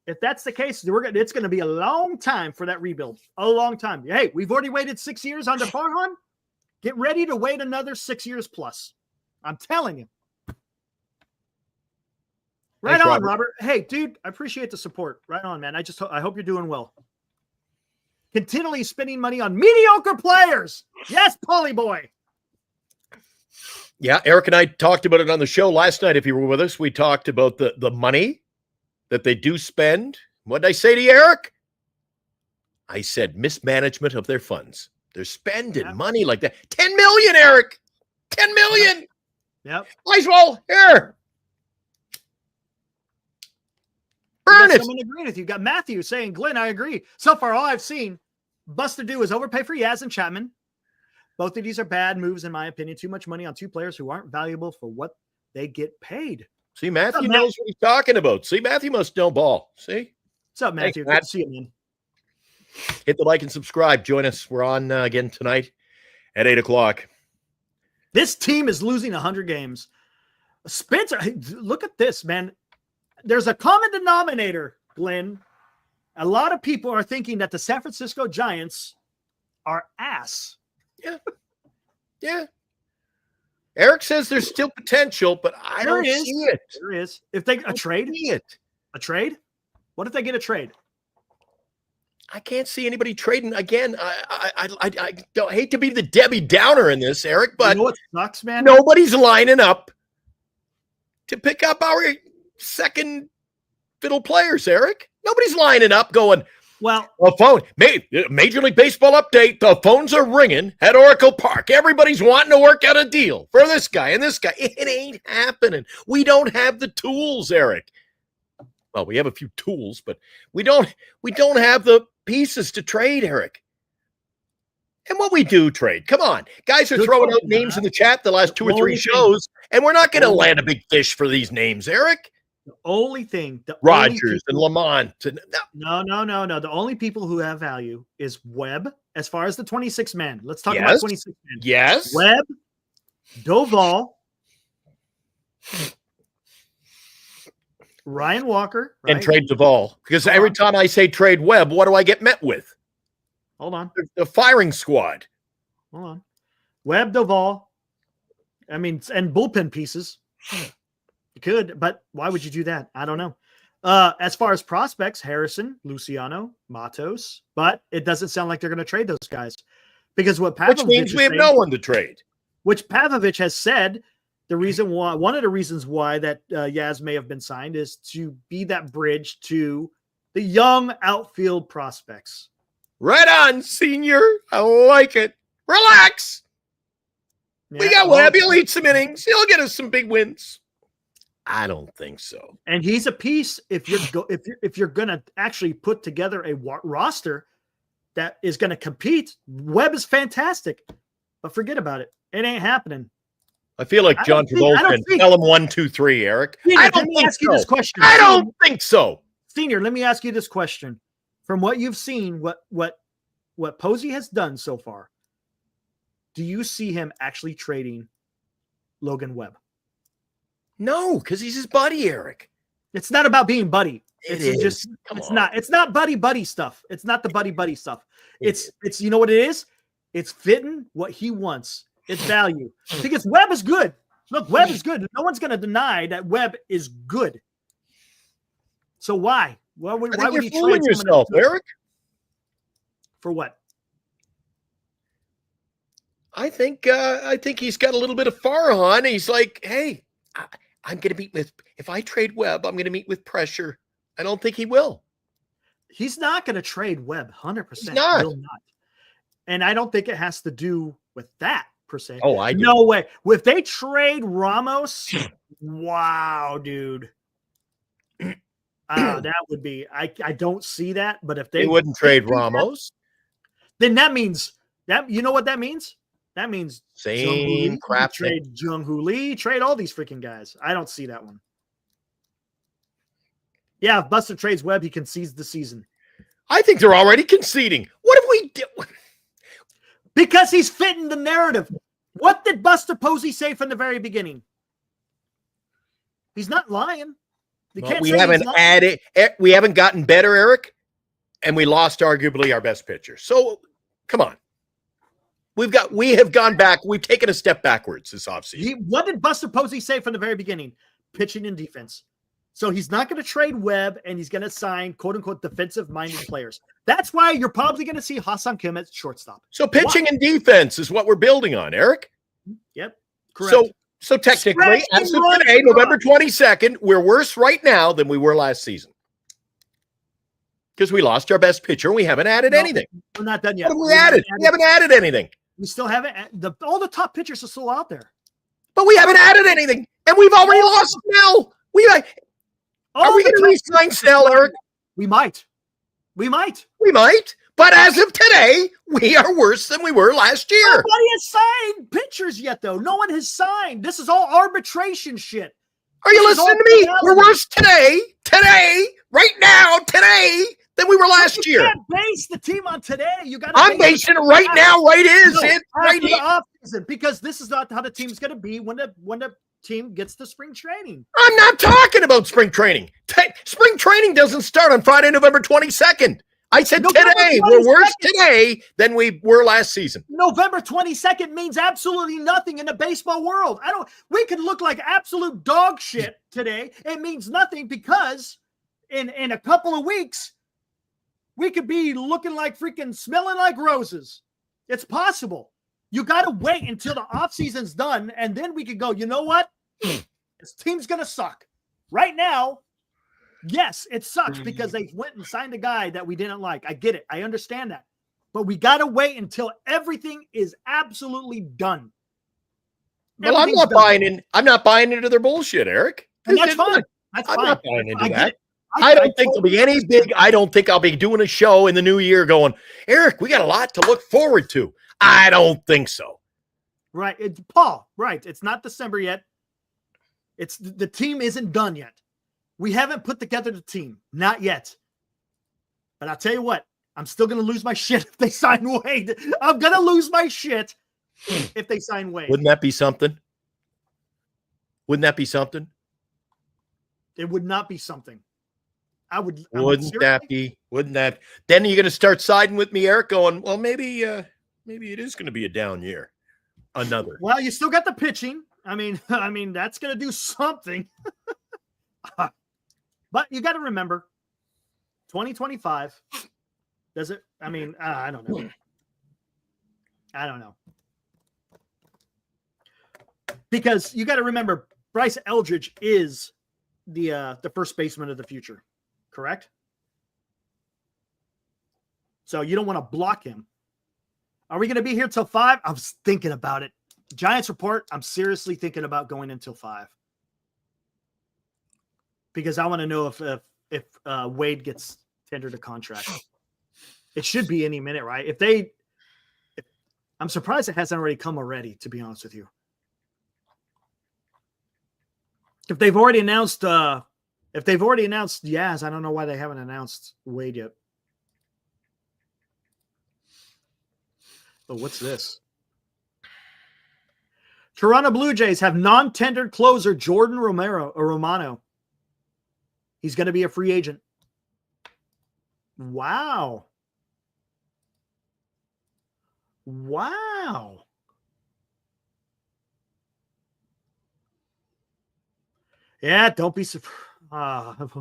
If that's the case, it's going to be a long time for that rebuild. A long time. Hey, we've already waited 6 years on the Farhan. Get ready to wait another 6 years plus. I'm telling you. Right Thanks, on, Robert. Robert. Hey, dude, I appreciate the support. Right on, man. I hope you're doing well. Continually spending money on mediocre players. Yes, Polly boy. Yeah, Eric and I talked about it on the show last night. If you were with us, we talked about the money that they do spend. What did I say to you, Eric? I said mismanagement of their funds. They're spending money like that. 10 million, Eric. 10 million. Yep. Might as well. Here. Burn it. Someone agreeing with you. Got Matthew saying, Glenn, I agree. So far, all I've seen, Buster do is overpay for Yaz and Chapman. Both of these are bad moves, in my opinion. Too much money on two players who aren't valuable for what they get paid. See, Matthew knows what he's talking about. See, Matthew must know ball. See? What's up, Matthew? Thanks, Good to see you, man. Hit the like and subscribe. Join us. We're on again tonight at 8 o'clock. This team is losing 100 games. Spencer, look at this, man. There's a common denominator, Glenn. A lot of people are thinking that the San Francisco Giants are ass. Yeah. Yeah. Eric says there's still potential, but I don't see it. There is. If they a trade? See it. A trade? What if they get a trade? I can't see anybody trading again. I don't hate to be the Debbie Downer in this, Eric, but you know what sucks, man? nobody's lining up to pick up our second fiddle players, Eric. Nobody's lining up going, well, the phone, Major League Baseball update, the phones are ringing at Oracle Park. Everybody's wanting to work out a deal for this guy and this guy. It ain't happening. We don't have the tools, Eric. Well, we have a few tools, but we don't have the pieces to trade, Eric. And what we do trade, come on. Guys are throwing out names in the chat the last 2 or 3 shows, and we're not going to land a big fish for these names, Eric. The only thing, Rogers and Lamont. No. The only people who have value is Webb, as far as the 26 men. Let's talk Yes. about 26 men. Yes. Webb, Doval, Ryan Walker, right? And trade Duvall. Because every time I say trade Webb, what do I get met with? Hold on. The firing squad. Hold on. Webb, Doval. I mean, and bullpen pieces. You could, but why would you do that? I don't know. As far as prospects, Harrison, Luciano, Matos, but it doesn't sound like they're going to trade those guys because what Pavlovich Which means we have no one to trade. Which Pavlovich has said the reason why, one of the reasons why that Yaz may have been signed is to be that bridge to the young outfield prospects. Right on, senior. I like it. Relax. Yeah, We got Webb. He'll eat some innings. He'll get us some big wins. I don't think so. And he's a piece if you're going to actually put together a roster that is going to compete. Webb is fantastic, but forget about it. It ain't happening. I feel like John Travolta and tell him 1, 2, 3, Eric. Senior, let me ask you this question. I don't think so. Senior, let me ask you this question. From what you've seen, what Posey has done so far, do you see him actually trading Logan Webb? No, because he's his buddy, Eric. It's not about being buddy. It It's is. just Come it's on. not. It's not buddy stuff. It's not the buddy stuff. It's you know what it is? It's fitting what he wants. It's value. Because Webb is good. Look, Webb is good. No one's going to deny that Webb is good. So why? Why would I think he you're fooling trade yourself, Eric. For what? I think he's got a little bit of Farhan. He's like, hey, I'm going to meet with, if I trade Webb, I'm going to meet with pressure. I don't think he will. He's not going to trade Webb 100%. He's not. Will not. And I don't think it has to do with that per se. Oh, I do. No way. If they trade Ramos, wow, dude. That would be, I don't see that, but if They wouldn't trade Ramos. Then that means that, you know what that means? That means Same crap thing. trade Jung-Hoo Lee, trade all these freaking guys. I don't see that one. Yeah, if Buster trades Webb, he concedes the season. I think they're already conceding. What if we did? Because he's fitting the narrative. What did Buster Posey say from the very beginning? He's not lying. We haven't gotten better, Eric, and we lost arguably our best pitcher. So, come on. We have gone back. We've taken a step backwards this offseason. What did Buster Posey say from the very beginning? Pitching and defense. So he's not going to trade Webb, and he's going to sign quote-unquote defensive-minded players. That's why you're probably going to see Ha-Seong Kim at shortstop. So pitching and defense is what we're building on, Eric. Yep, correct. So technically, as of today, November 22nd, we're worse right now than we were last season. Because we lost our best pitcher and we haven't added anything. We're not done yet. What have we added? We haven't added anything. We still haven't. All the top pitchers are still out there. But we haven't added anything. And we've already lost now. Are we going to re-sign Snell, Eric? We might. We might. But as of today, we are worse than we were last year. Nobody has signed pitchers yet, though. No one has signed. This is all arbitration shit. Are you listening to me? We're worse today, right now, than we were last year. You can't base the team on today. I'm basing it right now, right here. Because this is not how the team's going to be when the team gets to spring training. I'm not talking about spring training. Spring training doesn't start on Friday, November 22nd. I said today. We're worse today than we were last season. November 22nd means absolutely nothing in the baseball world. We could look like absolute dog shit today. It means nothing because in a couple of weeks, we could be looking like freaking smelling like roses. It's possible. You got to wait until the offseason's done, and then we could go, you know what? This team's going to suck. Right now, yes, it sucks because they went and signed a guy that we didn't like. I get it. I understand that. But we got to wait until everything is absolutely done. Well, I'm not buying into their bullshit, Eric. And that's fine. That's fine. I'm not buying into that. I don't think there'll be any I don't think I'll be doing a show in the new year going, Eric, we got a lot to look forward to. I don't think so. Right. Paul, right. It's not December yet. The team isn't done yet. We haven't put together the team. Not yet. But I'll tell you what, I'm still going to lose my shit if they sign Wade. I'm going to lose my shit if they sign Wade. Wouldn't that be something? It would not be something. Wouldn't that? Then you're going to start siding with me, Eric, going, well, maybe it is going to be a down year. Another. Well, you still got the pitching. I mean, that's going to do something. But you got to remember, 2025, does it? I mean, I don't know. Because you got to remember, Bryce Eldridge is the first baseman of the future, correct? So you don't want to block him. Are we going to be here till 5? I was thinking about it. Giants report, I'm seriously thinking about going until 5. Because I want to know if Wade gets tendered a contract. It should be any minute, right? I'm surprised it hasn't already come already, to be honest with you. If they've already announced Yaz, I don't know why they haven't announced Wade yet. Oh, what's this? Toronto Blue Jays have non-tendered closer Jordan Romano. He's going to be a free agent. Wow. Yeah, don't be surprised.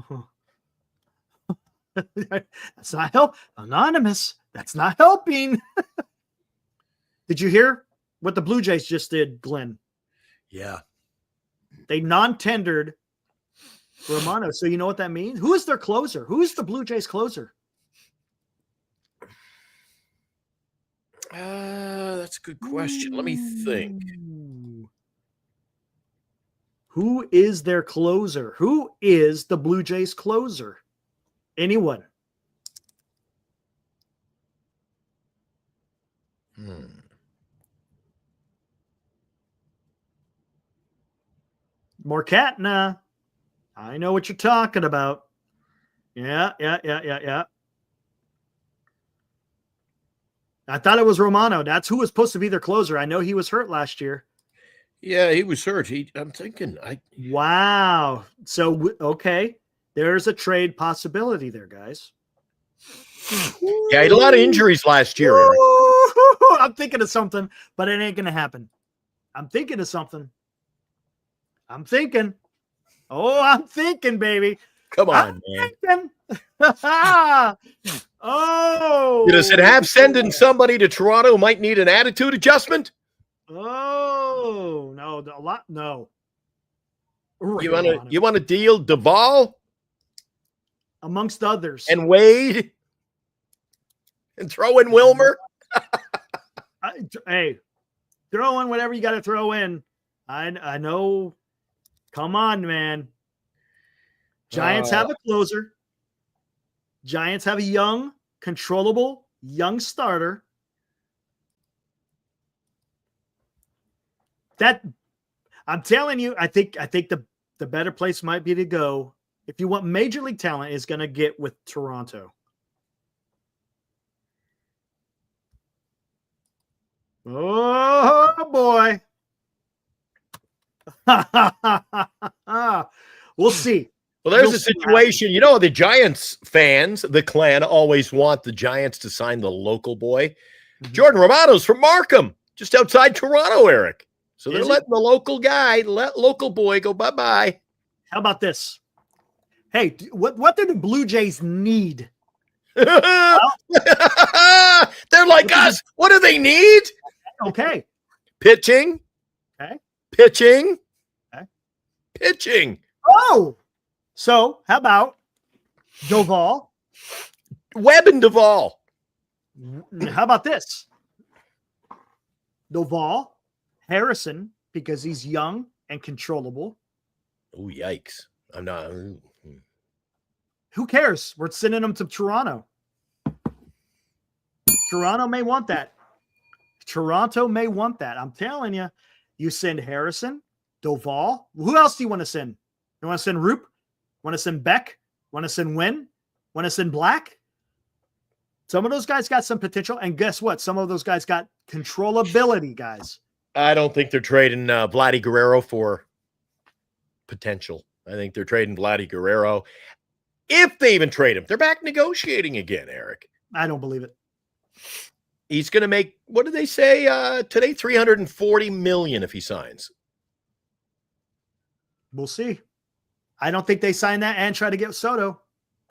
That's not help. Anonymous. That's not helping. Did you hear what the Blue Jays just did, Glenn? Yeah. They non-tendered Romano. So you know what that means? Who is their closer? Who is the Blue Jays closer? That's a good question. Let me think. Who is their closer? Who is the Blue Jays closer? Anyone? Marquette, nah. I know what you're talking about. Yeah. I thought it was Romano. That's who was supposed to be their closer. I know he was hurt last year. Yeah, he was hurt. I'm thinking. Wow. So, okay. There's a trade possibility there, guys. Yeah, he had a lot of injuries last year, Eric. I'm thinking of something, but it ain't going to happen. I'm thinking of something. I'm thinking. Oh, I'm thinking, baby. Come on, man. Thinking. Oh. You know, said have sending somebody to Toronto might need an attitude adjustment. Oh, no, a lot. No. You want to deal Duvall amongst others and Wade and throw in Wilmer? Hey, throw in whatever you got to throw in. I know. Come on, man. Giants have a closer. Giants have a young, controllable, young starter. That I'm telling you, I think the better place might be to go if you want major league talent is going to get with Toronto. Oh boy. We'll see. Well, there's a situation. You know, the Giants fans, the clan, always want the Giants to sign the local boy. Mm-hmm. Jordan Romano's from Markham, just outside Toronto, Eric. So they're letting the local boy go bye-bye. How about this? Hey, what do the Blue Jays need? They're like us. What do they need? Okay. Pitching. Okay. Pitching. Okay. Pitching. Oh. So, how about Duvall? Webb and Duvall. How about this? Duvall, Harrison, because he's young and controllable. Oh, yikes. I'm not. Who cares? We're sending him to Toronto. Toronto may want that. Toronto may want that. I'm telling you. You send Harrison, Duvall. Who else do you want to send? You want to send Roop? Want to send Beck? Want to send Wynn? Want to send Black? Some of those guys got some potential. And guess what? Some of those guys got controllability, guys. I don't think they're trading Vladdy Guerrero for potential. I think they're trading Vladdy Guerrero. If they even trade him, they're back negotiating again, Eric. I don't believe it. He's going to make, what did they say today? $340 million if he signs. We'll see. I don't think they sign that and try to get Soto.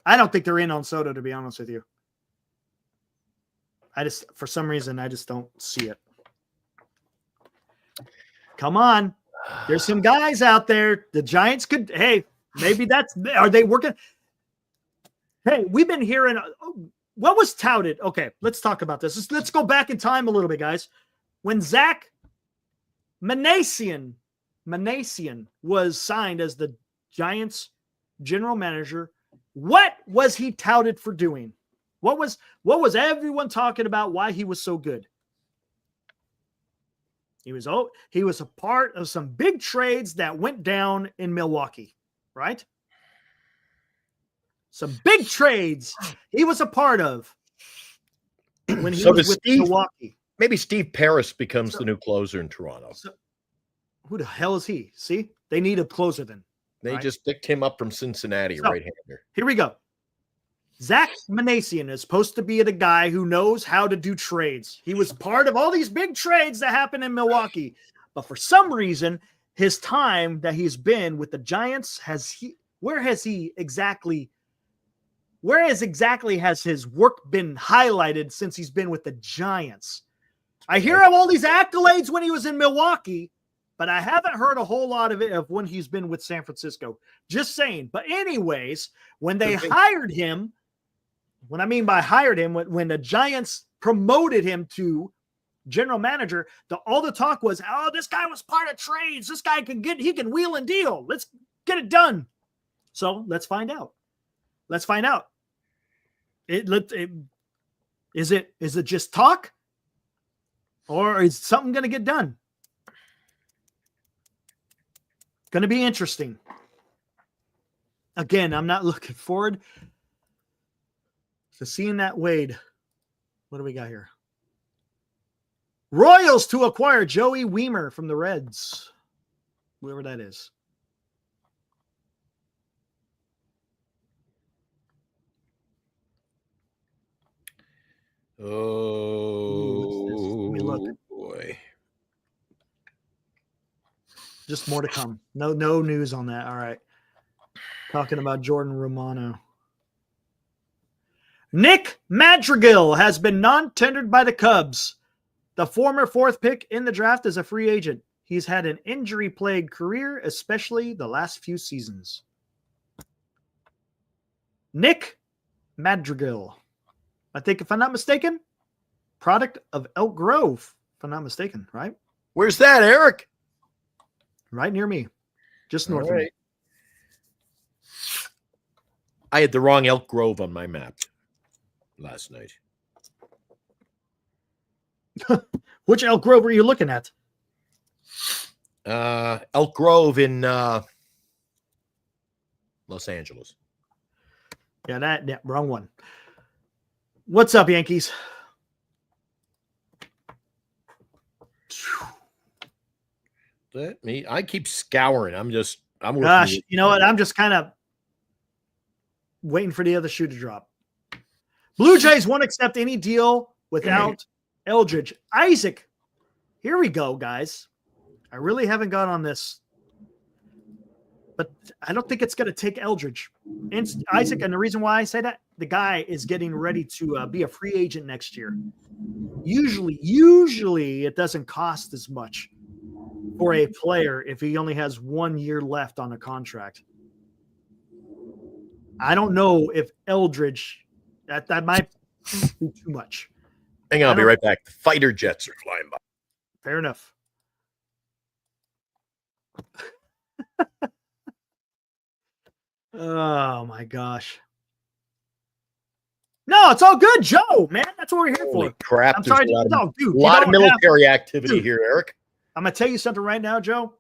I don't think they're in on Soto, to be honest with you. For some reason, I just don't see it. Come on. There's some guys out there. The Giants could, hey, maybe are they working? Hey, we've been hearing, what was touted? Okay, let's talk about this. Let's go back in time a little bit, guys. When Zach Manasian was signed as the Giants general manager, what was he touted for doing? What was everyone talking about why he was so good? He was a part of some big trades that went down in Milwaukee, right? Some big trades he was a part of when he was with Milwaukee. Maybe Steve Paris becomes the new closer in Toronto. Who the hell is he? See, they need a closer then. They just picked him up from Cincinnati, right-hander. Here we go. Zach Manasian is supposed to be the guy who knows how to do trades. He was part of all these big trades that happened in Milwaukee. But for some reason, his time that he's been with the Giants where exactly has his work been highlighted since he's been with the Giants? I hear of all these accolades when he was in Milwaukee, but I haven't heard a whole lot of it of when he's been with San Francisco. Just saying. But anyways, when they hired him, what I mean by hired him, when the Giants promoted him to general manager, all the talk was, oh, this guy was part of trades. This guy he can wheel and deal. Let's get it done. So let's find out. Is it just talk, or is something going to get done? Going to be interesting. Again, I'm not looking forward to seeing that Wade. What do we got here? Royals to acquire Joey Weimer from the Reds. Whoever that is. Oh, Just more to come. No news on that. All right. Talking about Jordan Romano. Nick Madrigal has been non-tendered by the Cubs. The former 4th pick in the draft is a free agent. He's had an injury-plagued career, especially the last few seasons. Nick Madrigal. I think, if I'm not mistaken, product of Elk Grove, if I'm not mistaken, right? Where's that, Eric? Right near me. Just north All of me. right. I had the wrong Elk Grove on my map last night. Which Elk Grove are you looking at? Elk Grove in Los Angeles. Yeah, wrong one. What's up, Yankees? That me? I keep scouring. I'm working. Gosh, you know what? I'm just kind of waiting for the other shoe to drop. Blue Jays won't accept any deal without Eldridge. Isaac, here we go, guys. I really haven't got on this, but I don't think it's going to take Eldridge. And Isaac, and the reason why I say that, the guy is getting ready to be a free agent next year. Usually it doesn't cost as much for a player if he only has 1 year left on a contract. I don't know if Eldridge, that might be too much. Hang on, I'll be right back. The fighter jets are flying by. Fair enough. Oh my gosh. No, it's all good, Joe, man. That's what we're here Holy for. crap. I'm There's sorry. a lot of, Dude, lot of military activity here, Eric. I'm going to tell you something right now, Joe.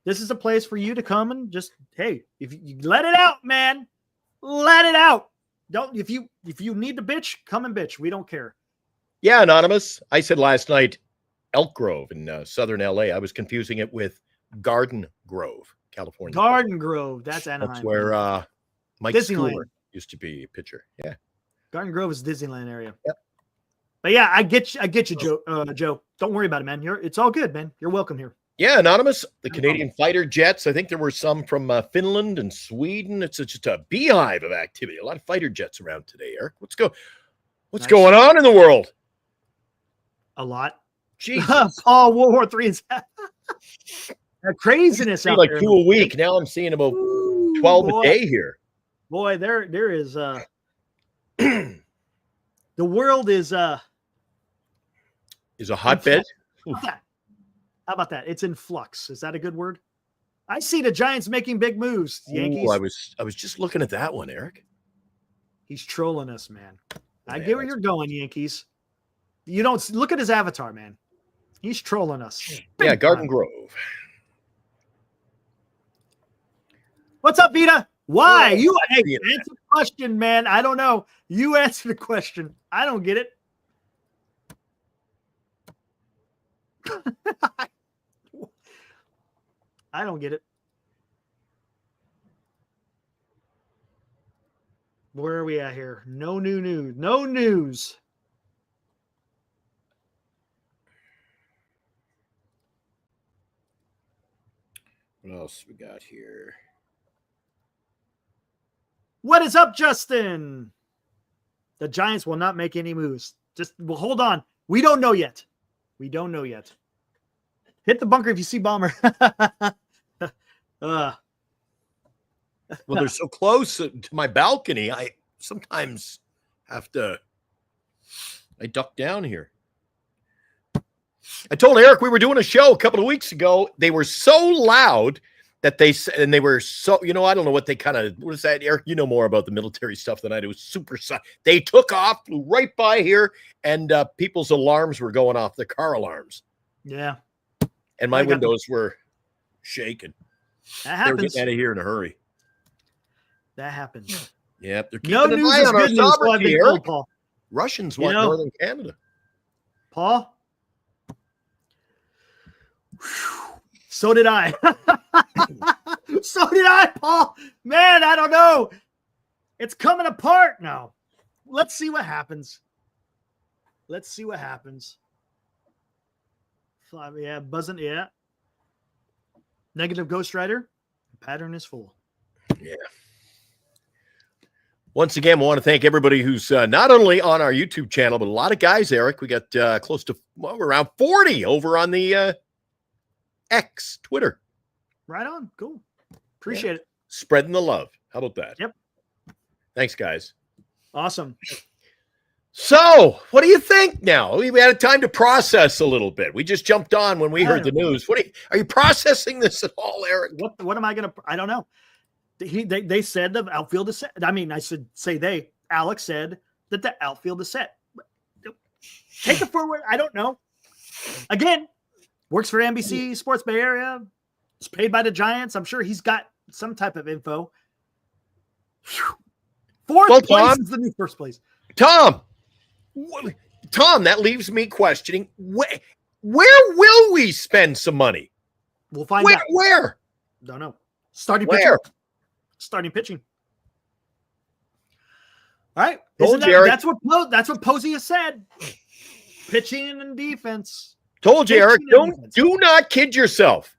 This is a place for you to come and just, hey, if you let it out, man, let it out. Don't, if you need to bitch, come and bitch. We don't care. Yeah, Anonymous. I said last night, Elk Grove in southern LA. I was confusing it with Garden Grove, California. Garden Grove. That's Anaheim. That's where Mike Disneyland Schooler used to be a pitcher. Yeah. Garden Grove is Disneyland area. Yep. But yeah, I get you, Joe. Joe, don't worry about it, man. It's all good, man. You're welcome here. Yeah, Anonymous. The Canadian fighter jets. I think there were some from Finland and Sweden. It's just a beehive of activity. A lot of fighter jets around today, Eric. What's Nice. going on in the world? A lot. Jesus. Paul, World War III is craziness out like there. 2 a week. Now I'm seeing about 12 a day here. Boy, there is the world is a hotbed. How about that? It's in flux. Is that a good word? I see the Giants making big moves. Yankees. Ooh, I was just looking at that one, Eric. He's trolling us, man. I get where you're going, Yankees. You don't look at his avatar, man. He's trolling us. Yeah, Garden Grove. What's up, Vita? Why? Oh, You answer the question, man. I don't know. You answer the question. I don't get it. I don't get it. Where are we at here? No new news. No news. What else we got here? What is up, Justin? The Giants will not make any moves. Well, hold on. We don't know yet. We don't know yet. Hit the bunker if you see Bomber. Well, they're so close to my balcony. I sometimes have to. I duck down here. I told Eric we were doing a show a couple of weeks ago. They were so loud that they were so, I don't know what they what is that, Eric? You know more about the military stuff than I do. It was super. They took off, flew right by here, and people's alarms were going off, the car alarms. Yeah. And my windows were shaking. That They were happens. getting out of here in a hurry. That happens. Yep. They're No keeping an news eye is on our good news. So I've sovereignty, been Eric. told, Paul. Russians want northern Canada. Paul? So did I. So did I, Paul. Man, I don't know. It's coming apart now. Let's see what happens. Let's see what happens. Yeah, buzzing. Yeah. Negative Ghost Rider. The pattern is full. Yeah. Once again, I want to thank everybody who's not only on our YouTube channel, but a lot of guys, Eric. We got close to around 40 over on the X, Twitter. Right on. Cool. Appreciate it. Spreading the love. How about that? Yep. Thanks, guys. Awesome. So, what do you think now? We had time to process a little bit. We just jumped on when we heard the news. Are you processing this at all, Eric? What am I going to? I don't know. They said the outfield is set. I mean, I should say they. Alex said that the outfield is set. Take it forward. I don't know. Again, works for NBC Sports Bay Area. It's paid by the Giants. I'm sure he's got some type of info. Fourth place is the new first place. Tom, that leaves me questioning where will we spend some money? We'll find out. Where? Don't know. Starting pitching. All right. That's what Posey has said. Pitching and defense. Told you, Eric. Do not kid yourself.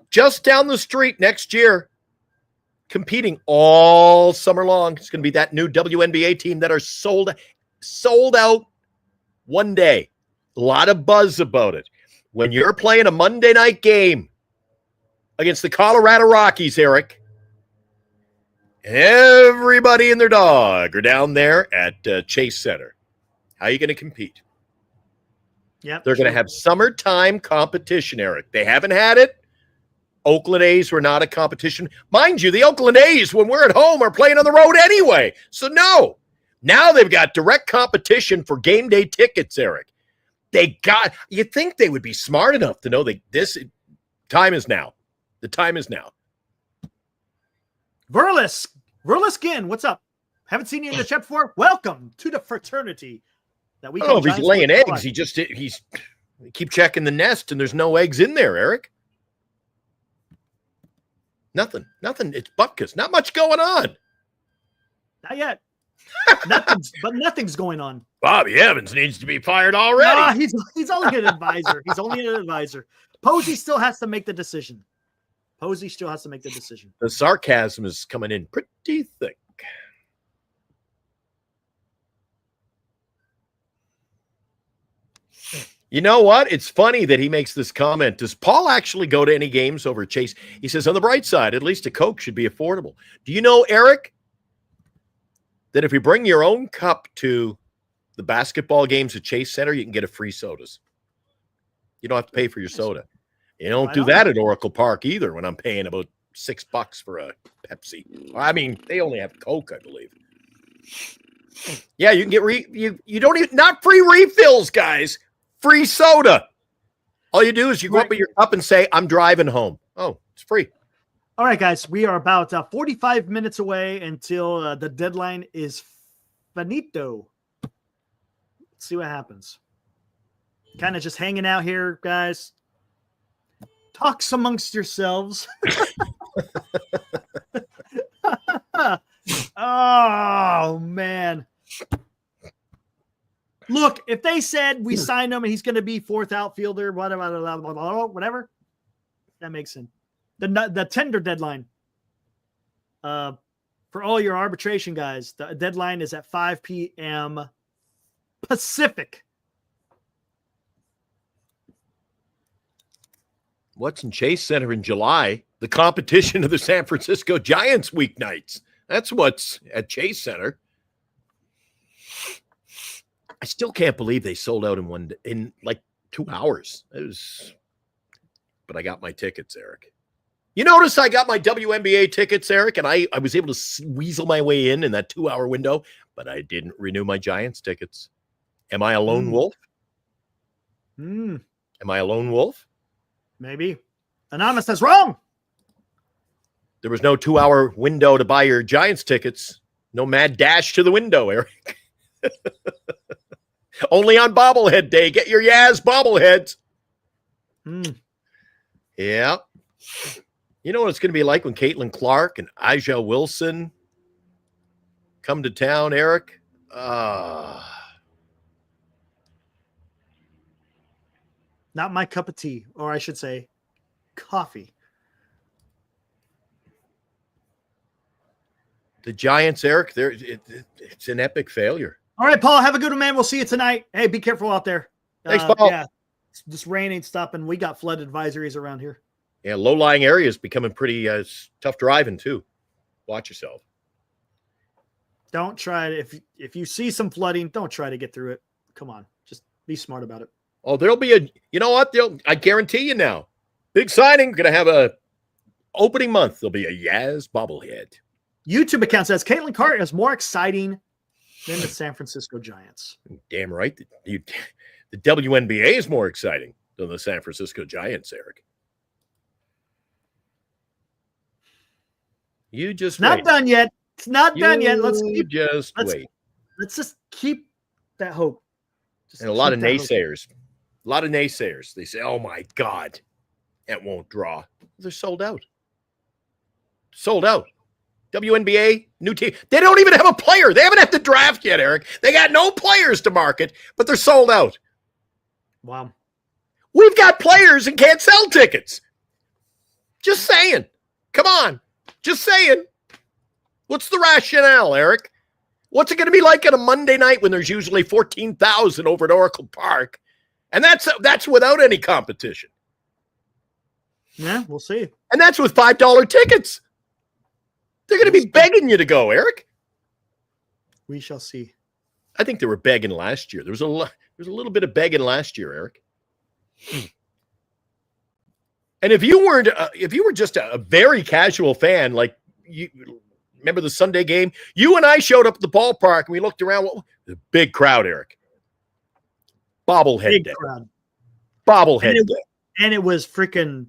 Just down the street next year, competing all summer long. It's going to be that new WNBA team that are sold out one day. A lot of buzz about it. When you're playing a Monday night game against the Colorado Rockies, Eric, everybody and their dog are down there at Chase Center. How are you going to compete? Yep, They're going to have summertime competition, Eric. They haven't had it. Oakland A's were not a competition. Mind you, the Oakland A's, when we're at home, are playing on the road anyway. So no. Now they've got direct competition for game day tickets, Eric. You'd think they would be smart enough to know that this time is now. The time is now. Verliskin, what's up? Haven't seen you in the chat before. Welcome to the fraternity. That we I don't know if he's laying eggs. He's keep checking the nest and there's no eggs in there, Eric. Nothing. It's bupkis. Not much going on. Not yet. Nothing's going on. Bobby Evans needs to be fired already. Nah, he's only an advisor. Posey still has to make the decision. The sarcasm is coming in pretty thick. You know what? It's funny that he makes this comment. Does Paul actually go to any games over Chase? He says, on the bright side, at least a Coke should be affordable. Do you know, Eric, that if you bring your own cup to the basketball games at Chase Center, you can get a free sodas? You don't have to pay for your soda. You don't do that at Oracle Park either when I'm paying about $6 for a Pepsi. I mean, they only have Coke, I believe. Yeah, you can get you don't even, not free refills, guys. Free soda. All you do is you go up with your cup and say, I'm driving home. Oh, it's free. All right, guys. We are about 45 minutes away until the deadline is finito. Let's see what happens. Kind of just hanging out here, guys. Talks amongst yourselves. Oh, man. Look, if they said we signed him and he's going to be fourth outfielder, whatever, that makes sense. The tender deadline for all your arbitration guys, the deadline is at 5 p.m. Pacific. What's in Chase Center in July? The competition of the San Francisco Giants weeknights. That's what's at Chase Center. I still can't believe they sold out in like 2 hours. But I got my tickets, Eric. You notice I got my WNBA tickets, Eric, and I was able to weasel my way in that 2-hour window, but I didn't renew my Giants tickets. Am I a lone wolf? Am I a lone wolf? Maybe. Anonymous says wrong. There was no 2-hour window to buy your Giants tickets. No mad dash to the window, Eric. Only on bobblehead day. Get your Yaz bobbleheads. Yeah. You know what it's going to be like when Caitlin Clark and Aja Wilson come to town, Eric? Not my cup of tea, or I should say coffee. The Giants, Eric, it's an epic failure. All right, Paul, have a good one, man. We'll see you tonight. Hey, be careful out there. Thanks, Paul. Yeah, this rain ain't stopping. We got flood advisories around here. Yeah, low-lying areas becoming pretty tough driving, too. Watch yourself. Don't try to, if you see some flooding, don't try to get through it. Come on, just be smart about it. Oh, there'll be you know what? I guarantee you now. Big signing. Going to have a opening month. There'll be a Yaz bobblehead. YouTube account says Caitlin Carter is more exciting than the San Francisco Giants. Damn right. The WNBA is more exciting than the San Francisco Giants, Eric. You just not wait. Done yet. It's not done yet. Let's wait. Let's just keep that hope. And a lot of naysayers. A lot of naysayers. They say, oh, my God, it won't draw. They're sold out. Sold out. WNBA, new team. They don't even have a player. They haven't had the draft yet, Eric. They got no players to market, but they're sold out. Wow. We've got players and can't sell tickets. Just saying. Come on. Just saying. What's the rationale, Eric? What's it going to be like on a Monday night when there's usually 14,000 over at Oracle Park? And that's without any competition. Yeah, we'll see. And that's with $5 tickets. They're going to be begging you to go, Eric. We shall see. I think they were begging last year. There was a little bit of begging last year, Eric. And if you were just a very casual fan, like you remember the Sunday game, you and I showed up at the ballpark and we looked around. The big crowd, Eric. Bobblehead day. Crowd. Bobblehead day. And it was freaking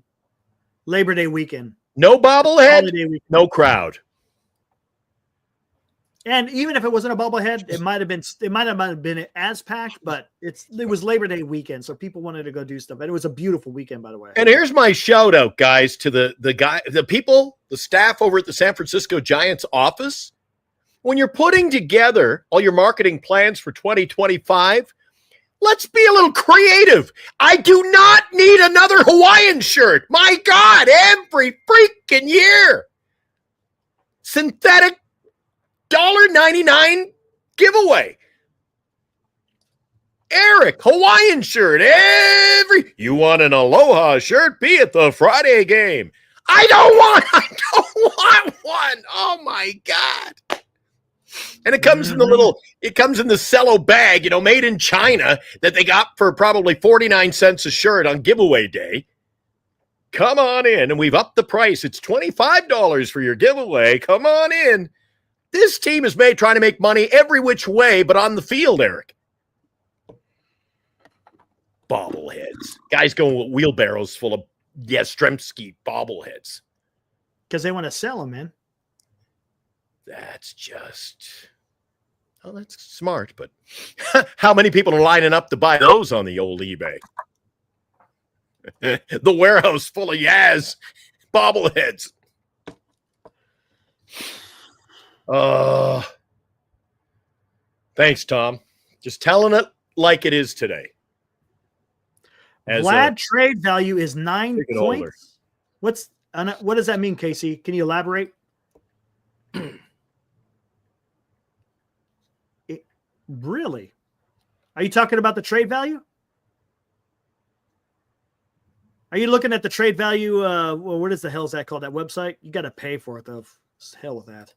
Labor Day weekend. No bobblehead, no crowd. And even if it wasn't a bobblehead, it might have been as packed, but it was Labor Day weekend, so people wanted to go do stuff. And it was a beautiful weekend, by the way. And here's my shout out, guys, to the staff over at the San Francisco Giants office. When you're putting together all your marketing plans for 2025, let's be a little creative. I do not need another Hawaiian shirt. My God, every freaking year. Synthetic $1.99 giveaway. Eric, Hawaiian shirt. You want an Aloha shirt? Be at the Friday game. I don't want one. Oh my God. And it comes in the cello bag, made in China that they got for probably 49 cents a shirt on giveaway day. Come on in. And we've upped the price. It's $25 for your giveaway. Come on in. This team is trying to make money every which way, but on the field, Eric. Bobbleheads. Guys going with wheelbarrows full of Yastrzemski bobbleheads. Because they want to sell them, man. That's smart, but how many people are lining up to buy those on the old eBay? The warehouse full of Yaz bobbleheads. Thanks, Tom. Just telling it like it is today. Vlad trade value is 9 points. What does that mean, Casey? Can you elaborate? Really? Are you talking about the trade value? Are you looking at the trade value? What is the hell is that called? That website? You got to pay for it, though. Hell with that.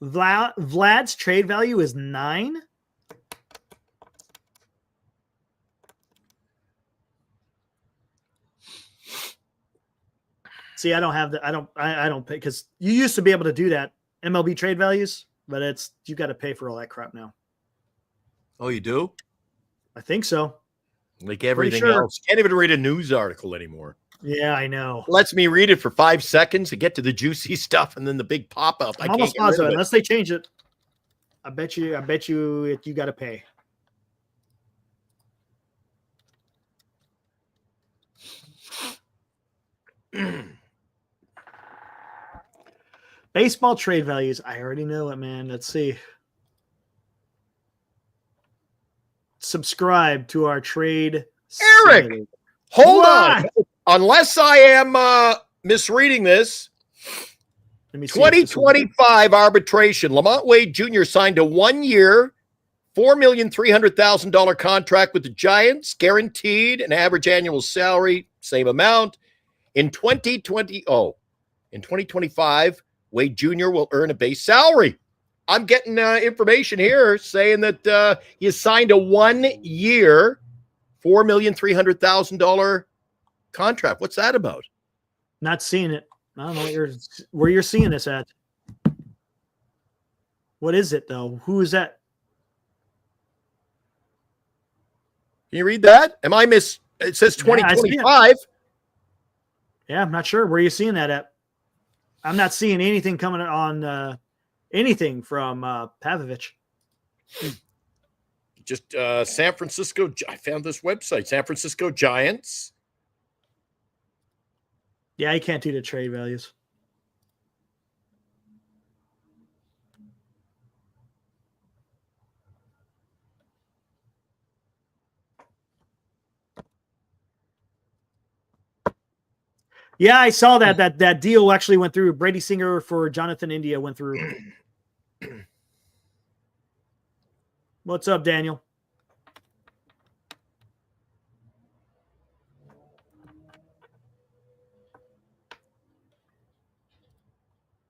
Vlad's trade value is 9. See, I don't have that. I don't pay because you used to be able to do that MLB trade values, but you got to pay for all that crap now. Oh, you do? I think so. Like everything else. Can't even read a news article anymore. Yeah, I know. Lets me read it for 5 seconds and get to the juicy stuff and then the big pop-up. I'm almost positive unless they change it. I bet you you got to pay. Baseball trade values. I already know it, man. Let's see. Subscribe to our trade. Eric, simulator. Hold on. Unless I am misreading this. Let me see. if this will- 2025 arbitration. Lamont Wade Jr. signed a 1-year, $4,300,000 contract with the Giants, guaranteed an average annual salary, same amount. In 2025, Wade Jr. will earn a base salary. I'm getting information here saying that he has signed a 1-year, $4,300,000 contract. What's that about? Not seeing it. I don't know where you're seeing this at. What is it though? Who is that? Can you read that? Am I miss? It says 2025. Yeah, I'm not sure where you're seeing that at. I'm not seeing anything coming on anything from Pavlovich. Just San Francisco. I found this website, San Francisco Giants. Yeah, you can't do the trade values. Yeah, I saw that deal actually went through. Brady Singer for Jonathan India went through. What's up, Daniel?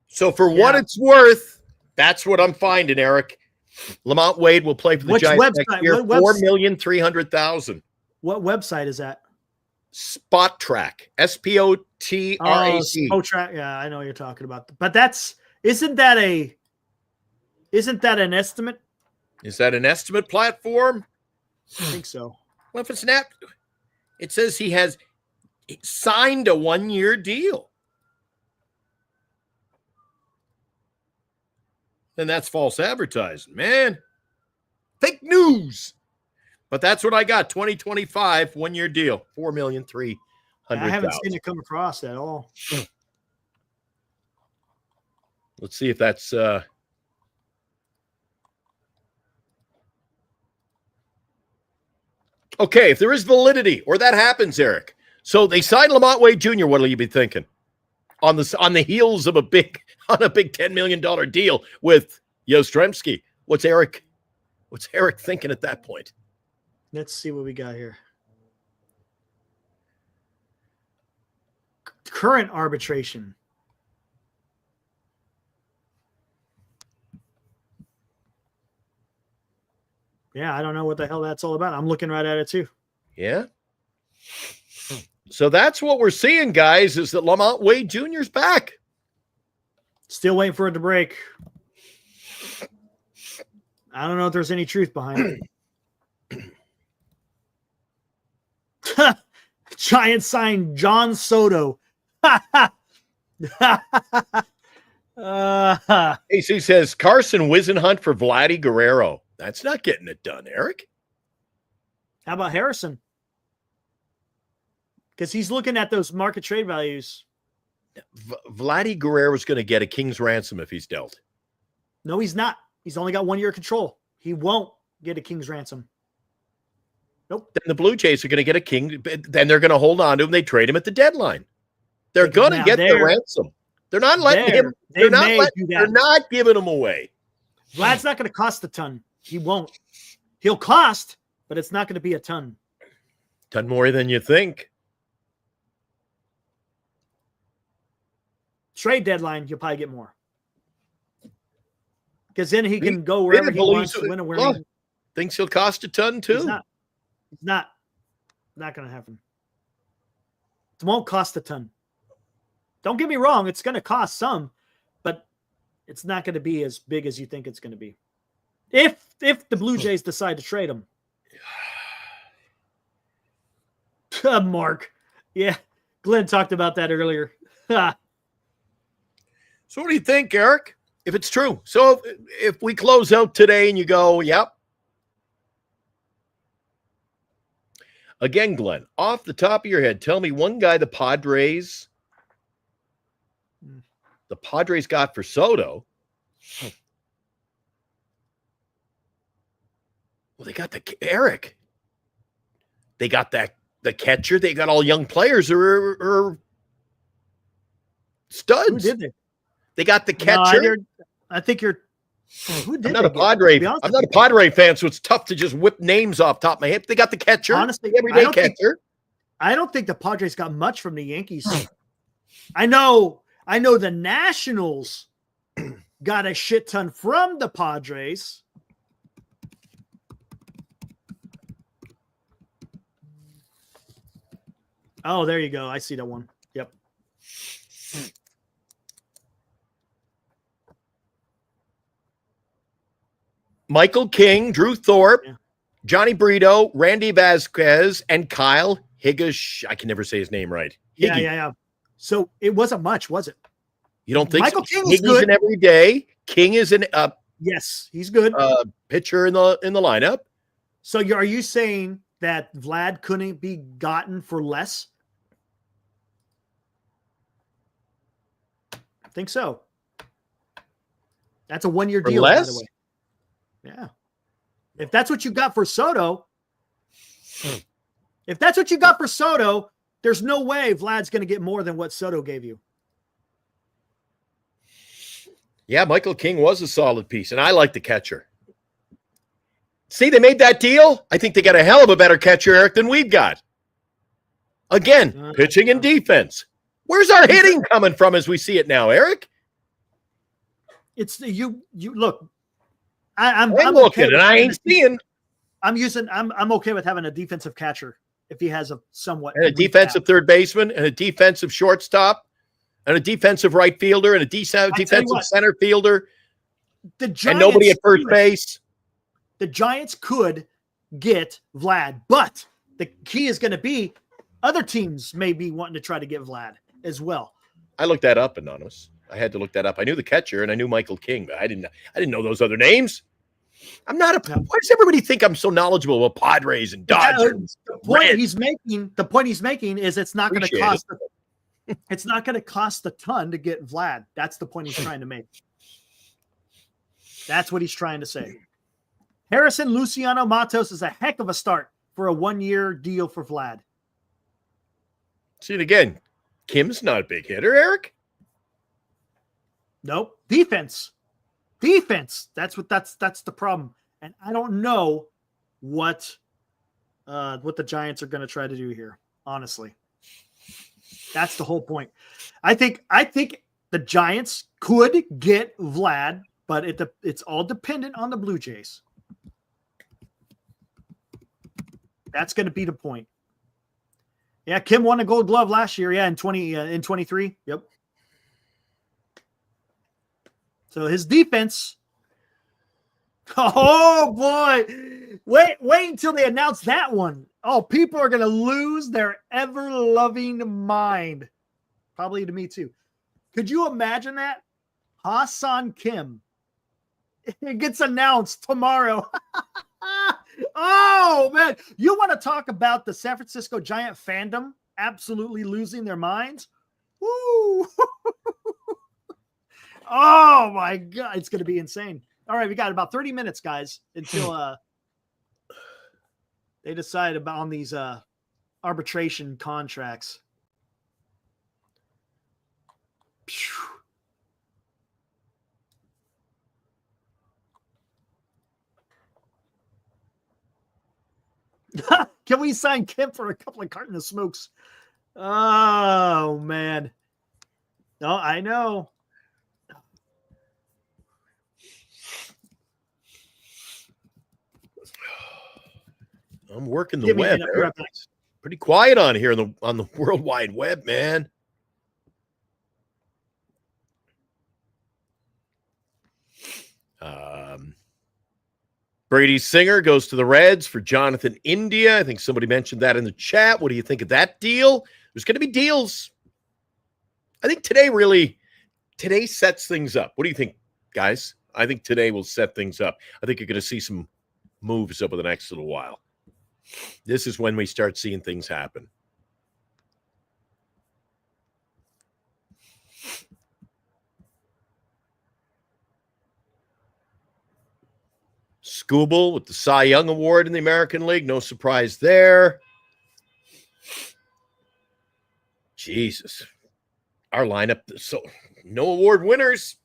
So for what it's worth, that's what I'm finding, Eric. Lamont Wade will play for the Giants next year. $4,300,000. What website is that? Spot Track. SPOTRAC. Spotrac. Yeah, I know what you're talking about. But isn't that an estimate? Is that an estimate platform? I think so. Well, if it's an app, it says he has signed a 1-year deal. Then that's false advertising, man. Fake news. But that's what I got. 2025 1-year deal, $4,300,000. I haven't seen it come across at all. Let's see if that's okay. If there is validity, or that happens, Eric. So they signed Lamont Wade Jr. What'll you be thinking on the heels of a big $10 million deal with Yastrzemski? What's Eric thinking at that point? Let's see what we got here. Current arbitration. Yeah, I don't know what the hell that's all about. I'm looking right at it too. Yeah. So that's what we're seeing, guys, is that Lamont Wade Jr.'s back. Still waiting for it to break. I don't know if there's any truth behind it. Giants signed John Soto. AC says Carson Wisenhunt for Vladdy Guerrero. That's not getting it done, Eric. How about Harrison? Because he's looking at those market trade values. Vladdy Guerrero's going to get a king's ransom if he's dealt. No, he's not. He's only got 1 year control. He won't get a king's ransom. Nope. Then the Blue Jays are going to get a king. Then they're going to hold on to him. They trade him at the deadline. They're going to get the ransom. They're not letting him. They're not giving him away. Vlad's not going to cost a ton. He won't. He'll cost, but it's not going to be a ton. Ton more than you think. Trade deadline, you'll probably get more. Because then he can go wherever he wants, win or where he thinks he'll cost a ton too. It's not going to happen. It won't cost a ton. Don't get me wrong, it's going to cost some, but it's not going to be as big as you think it's going to be. If the Blue Jays decide to trade him. Mark. Yeah. Glenn talked about that earlier. So what do you think, Eric? If it's true. So if we close out today and you go, yep. Again, Glenn, off the top of your head, tell me one guy the Padres got for Soto. Well, they got Eric. They got the catcher. They got all young players who are studs. Who did they? They got the No, catcher. I think you're. Who did I'm not they a get? Padre. To be honest I'm with not a Padre fan, so it's tough to just whip names off top of my head. They got the catcher. Honestly, the everyday catcher. I don't think the Padres got much from the Yankees. I know the Nationals got a shit ton from the Padres. Oh, there you go. I see that one. Yep. Michael King, Drew Thorpe, Yeah. Johnny Brito, Randy Vasquez, and Kyle Higgish. I can never say his name right. Higgy. Yeah. So it wasn't much, was it? You don't think Michael so? King is Higgy's good. an everyday. King is an Yes, he's good. pitcher in the lineup. So are you saying that Vlad couldn't be gotten for less? I think so. That's a 1-year For deal, less? by the way. Yeah. If that's what you got for Soto, there's no way Vlad's going to get more than what Soto gave you. Yeah, Michael King was a solid piece, and I like the catcher. See, they made that deal. I think they got a hell of a better catcher, Eric, than we've got. Again, pitching and defense. Where's our hitting coming from as we see it now, Eric? It's you look. I'm looking, okay and I ain't seeing. I'm okay with having a defensive catcher if he has a somewhat And a defensive third baseman, and a defensive shortstop, and a defensive right fielder, and a defensive center fielder, and nobody at first base. The Giants could get Vlad, but the key is going to be other teams may be wanting to try to get Vlad as well. I looked that up, Anonymous. I had to look that up. I knew the catcher and I knew Michael King, but I didn't know those other names. I'm not a. Why does everybody think I'm so knowledgeable about Padres and Dodgers? The point he's making is it's not going to cost. It's not going to cost a ton to get Vlad. That's the point he's trying to make. That's what he's trying to say. Harrison Luciano Matos is a heck of a start for a 1-year deal for Vlad. See it again. Kim's not a big hitter, Eric. Nope. Defense. That's the problem. And I don't know what the Giants are going to try to do here, honestly. That's the whole point. I think the Giants could get Vlad, but it's all dependent on the Blue Jays. That's going to be the point. Yeah, Kim won a Gold Glove last year. Yeah, in 23. Yep. So his defense. Oh boy! Wait until they announce that one. Oh, people are going to lose their ever-loving mind. Probably to me too. Could you imagine that? Ha-Seong Kim. It gets announced tomorrow. Oh, man. You want to talk about the San Francisco Giant fandom absolutely losing their minds? Woo! Oh, my God. It's going to be insane. All right, we got about 30 minutes, guys, until they decide about on these arbitration contracts. Phew. Can we sign Kim for a couple of cartons of smokes? Oh, man. Oh, I know. I'm working the web. It's pretty quiet on here on the World Wide Web, man. Brady Singer goes to the Reds for Jonathan India. I think somebody mentioned that in the chat. What do you think of that deal? There's going to be deals. I think today sets things up. What do you think, guys? I think today will set things up. I think you're going to see some moves over the next little while. This is when we start seeing things happen. Skubal with the Cy Young Award in the American League. No surprise there. Jesus. Our lineup. So No award winners.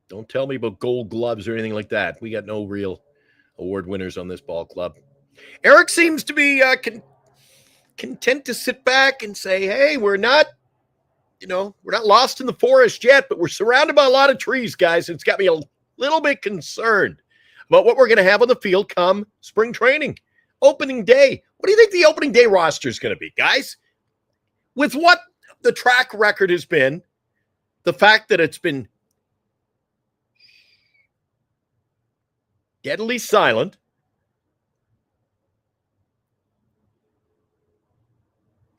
Don't tell me about gold gloves or anything like that. We got no real award winners on this ball club. Eric seems to be content to sit back and say, hey, we're not lost in the forest yet, but we're surrounded by a lot of trees, guys. It's got me a little bit concerned about what we're going to have on the field come spring training. Opening day. What do you think the opening day roster is going to be, guys? With what the track record has been, the fact that it's been deadly silent,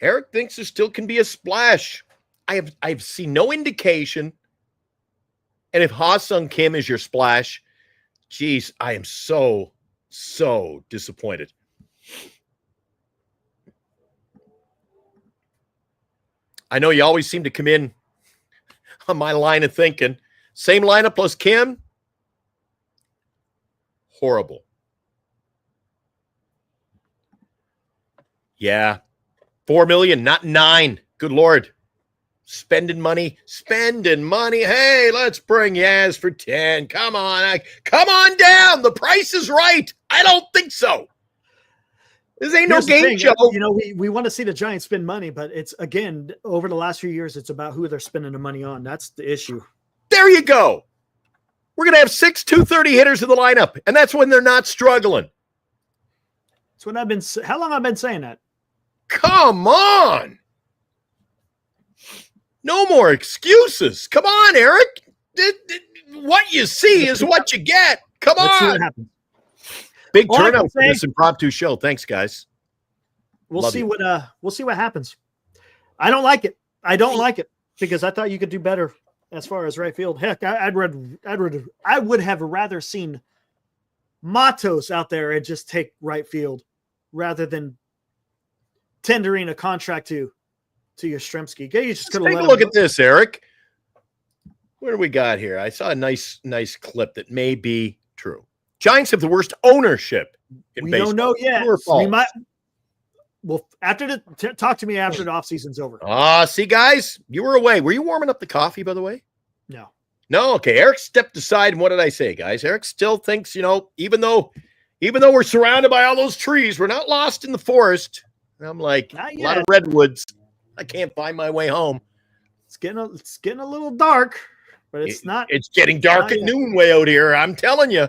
Eric thinks there still can be a splash. I've seen no indication. And if Ha-Sung Kim is your splash, geez, I am so disappointed. I know you always seem to come in on my line of thinking. Same lineup plus Kim. Horrible. Yeah. 4 million, not 9. Good Lord. Spending money. Hey, let's bring Yaz for 10. Come on. Come on down. The price is right. I don't think so. This ain't Here's no game show. We want to see the Giants spend money, but it's, again, over the last few years, it's about who they're spending the money on. That's the issue. There you go. We're going to have 6 230 hitters in the lineup, and that's when they're not struggling. That's what how long I've been saying that? Come on. No more excuses. Come on, Eric. What you see is what you get. Come Let's see on. what happens. Big All I turnout can for say- this impromptu show. Thanks, guys. We'll Love see you. what happens. I don't like it. I don't like it because I thought you could do better as far as right field. Heck, I would have rather seen Matos out there and just take right field rather than tendering a contract to Yastrzemski. You just could have Take let a look him at this, Eric. What do we got here? I saw a nice clip that may be true. Giants have the worst ownership in We baseball. don't know yet. True or false? We might. Well, talk to me after the offseason's over. See, guys, you were away. Were you warming up the coffee, by the way? No. No. Okay. Eric stepped aside. And what did I say, guys? Eric still thinks, even though we're surrounded by all those trees, we're not lost in the forest. And I'm like, Not a lot yet. of redwoods. I can't find my way home. It's getting a little dark, but it's not. It's getting dark not at yet. noon way out here. I'm telling you,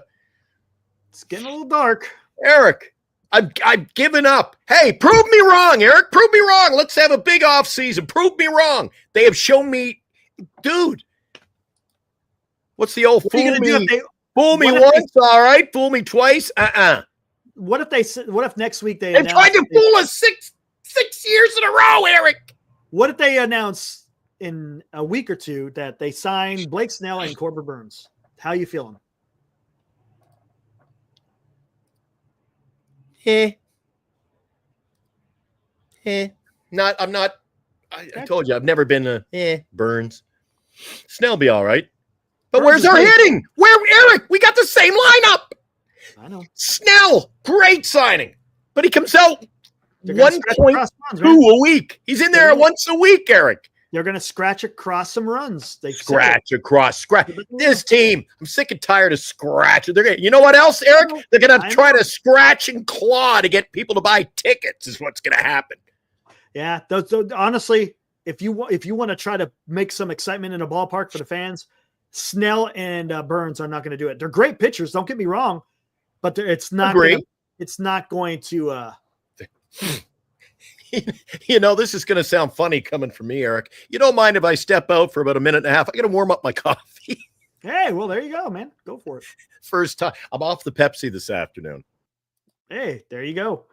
It's getting a little dark. Eric. I've given up. Hey, prove me wrong, Eric. Prove me wrong. Let's have a big off season. Prove me wrong. They have shown me, dude. What's the old What are you fool gonna do me? if they? Fool me what if once, all right. Fool me twice. What if next week they They've announce? tried to fool us six years in a row, Eric. What if they announce in a week or two that they signed Blake Snell and Corbin Burns? How you feeling? I'm not. I told you I've never been Burns. Snell be all right. But Burns where's is our great. hitting? Where, Eric? We got the same lineup. I know. Snell, great signing. But he comes out They're gonna scratch 1.2 across runs, right? a week. He's in there They're- once a week, Eric. They're going to scratch across some runs. They said it. Scratch across, scratch. This team, I'm sick and tired of scratching. They're gonna, you know what else, Eric? They're going to I try know. to scratch and claw to get people to buy tickets. Is what's going to happen. Yeah. Honestly, if you want to try to make some excitement in a ballpark for the fans, Snell and Burns are not going to do it. They're great pitchers. Don't get me wrong, but it's not. Agree. It's not going to. This is going to sound funny coming from me, Eric. You don't mind if I step out for about a minute and a half? I got to warm up my coffee. Hey, well, there you go, man. Go for it. First time. I'm off the Pepsi this afternoon. Hey, there you go.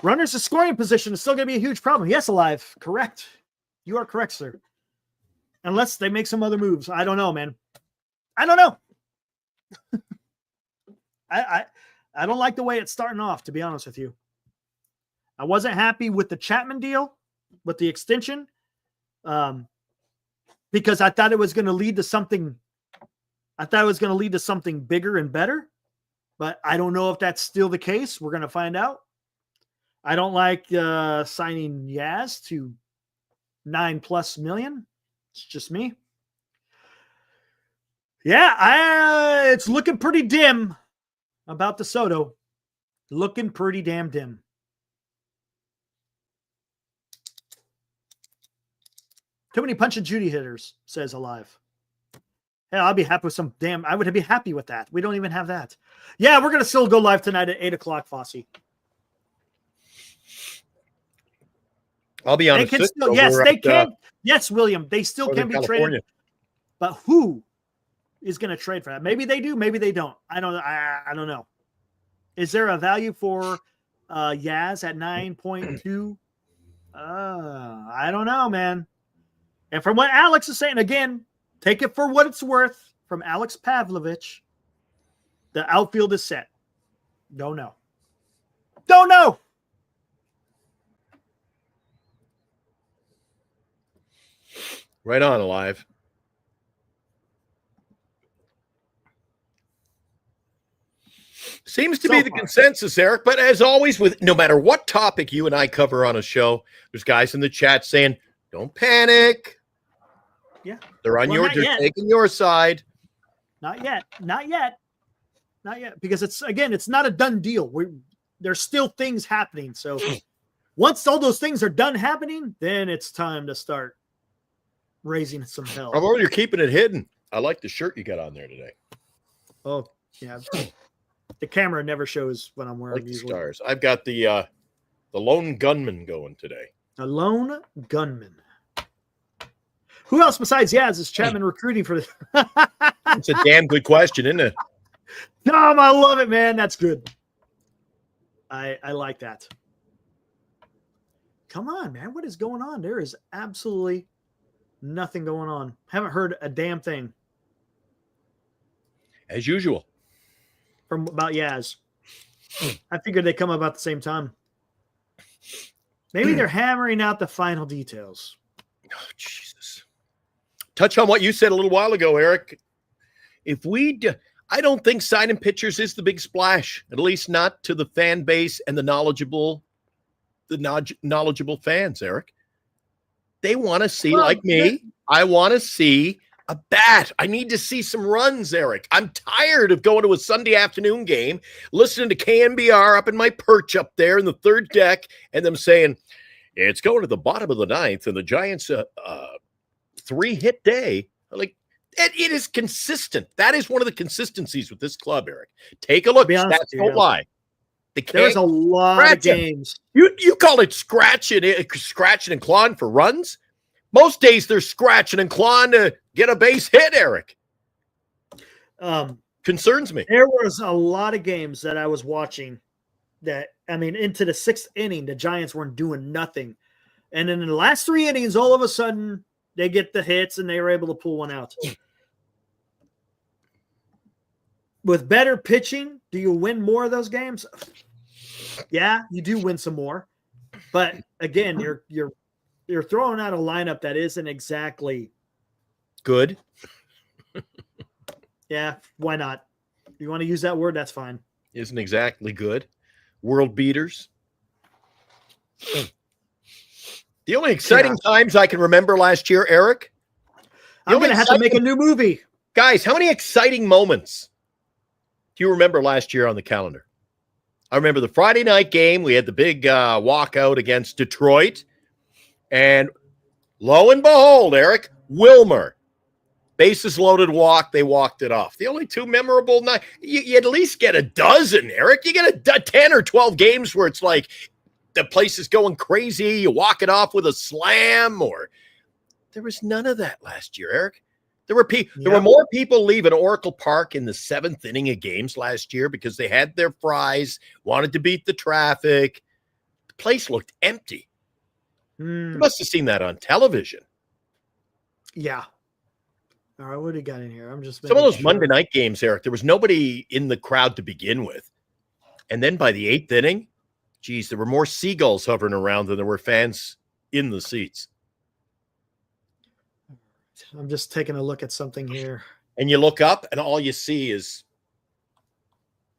Runners in scoring position is still going to be a huge problem. Yes, Alive. Correct. You are correct, sir. Unless they make some other moves. I don't know, man. I don't know. I don't like the way it's starting off, to be honest with you. I wasn't happy with the Chapman deal, with the extension, because I thought it was going to lead to something. I thought it was going to lead to something bigger and better, but I don't know if that's still the case. We're going to find out. I don't like signing Yaz to 9+ million. It's just me. Yeah, it's looking pretty dim about DeSoto. Looking pretty damn dim. Too many Punch and Judy hitters, says Alive. Yeah, I'll be happy with some damn. I would be happy with that. We don't even have that. Yeah, we're going to still go live tonight at 8 o'clock, Fosse. I'll be honest. Yes, William. They still can be traded. But who is going to trade for that? Maybe they do. Maybe they don't. I don't know. Is there a value for Yaz at 9.2? I don't know, man. And from what Alex is saying, again, take it for what it's worth from Alex Pavlovich. The outfield is set. Don't know. Don't know. Right on, Alive. Seems to be the consensus, Eric. But as always, with no matter what topic you and I cover on a show, there's guys in the chat saying, "Don't panic." Yeah, they're on they're taking your side. Not yet. Because it's not a done deal. There's still things happening. So once all those things are done happening, then it's time to start raising some hell. Oh, you're keeping it hidden. I like the shirt you got on there today. Oh yeah, the camera never shows when I'm wearing these stars. I've got the lone gunman going today. The lone gunman. Who else besides Yaz is Chapman recruiting for this? It's a damn good question, isn't it? Tom, I love it, man. That's good. I like that. Come on, man. What is going on? There is absolutely nothing going on. Haven't heard a damn thing. As usual. From about Yaz. I figured they'd come about the same time. Maybe they're hammering out the final details. Oh, Jesus. Touch on what you said a little while ago, Eric. I don't think signing pitchers is the big splash, at least not to the fan base and the knowledgeable fans, Eric. They want to see, like me, I want to see a bat. I need to see some runs, Eric. I'm tired of going to a Sunday afternoon game, listening to KNBR up in my perch up there in the third deck, and them saying, it's going to the bottom of the ninth, and the Giants' 3-hit day. Like, it is consistent. That is one of the consistencies with this club, Eric. Take a look. Stats don't lie. There's a lot of games. You call it scratching and clawing for runs? Most days they're scratching and clawing to get a base hit, Eric. Concerns me. There was a lot of games that I was watching that, into the 6th inning, the Giants weren't doing nothing. And then in the last 3 innings, all of a sudden, they get the hits and they were able to pull one out. With better pitching, do you win more of those games? Yeah, you do win some more. But again, you're throwing out a lineup that isn't exactly good. Yeah, why not? If you want to use that word, that's fine. Isn't exactly good. World beaters. The only exciting times I can remember last year, Eric. I'm going to have to make a new movie. Guys, how many exciting moments do you remember last year on the calendar? I remember the Friday night game. We had the big walkout against Detroit. And lo and behold, Eric, Wilmer. Bases loaded walk. They walked it off. The only two memorable nights. You at least get a dozen, Eric. You get 10 or 12 games where it's like the place is going crazy. You walk it off with a slam. Or there was none of that last year, Eric. There were more people leaving Oracle Park in the 7th inning of games last year because they had their fries, wanted to beat the traffic. The place looked empty. You must have seen that on television. Yeah. All right, what do you got in here? I'm just some of those Monday night games, Eric. There was nobody in the crowd to begin with, and then by the 8th inning, geez, there were more seagulls hovering around than there were fans in the seats. I'm just taking a look at something here. And you look up, and all you see is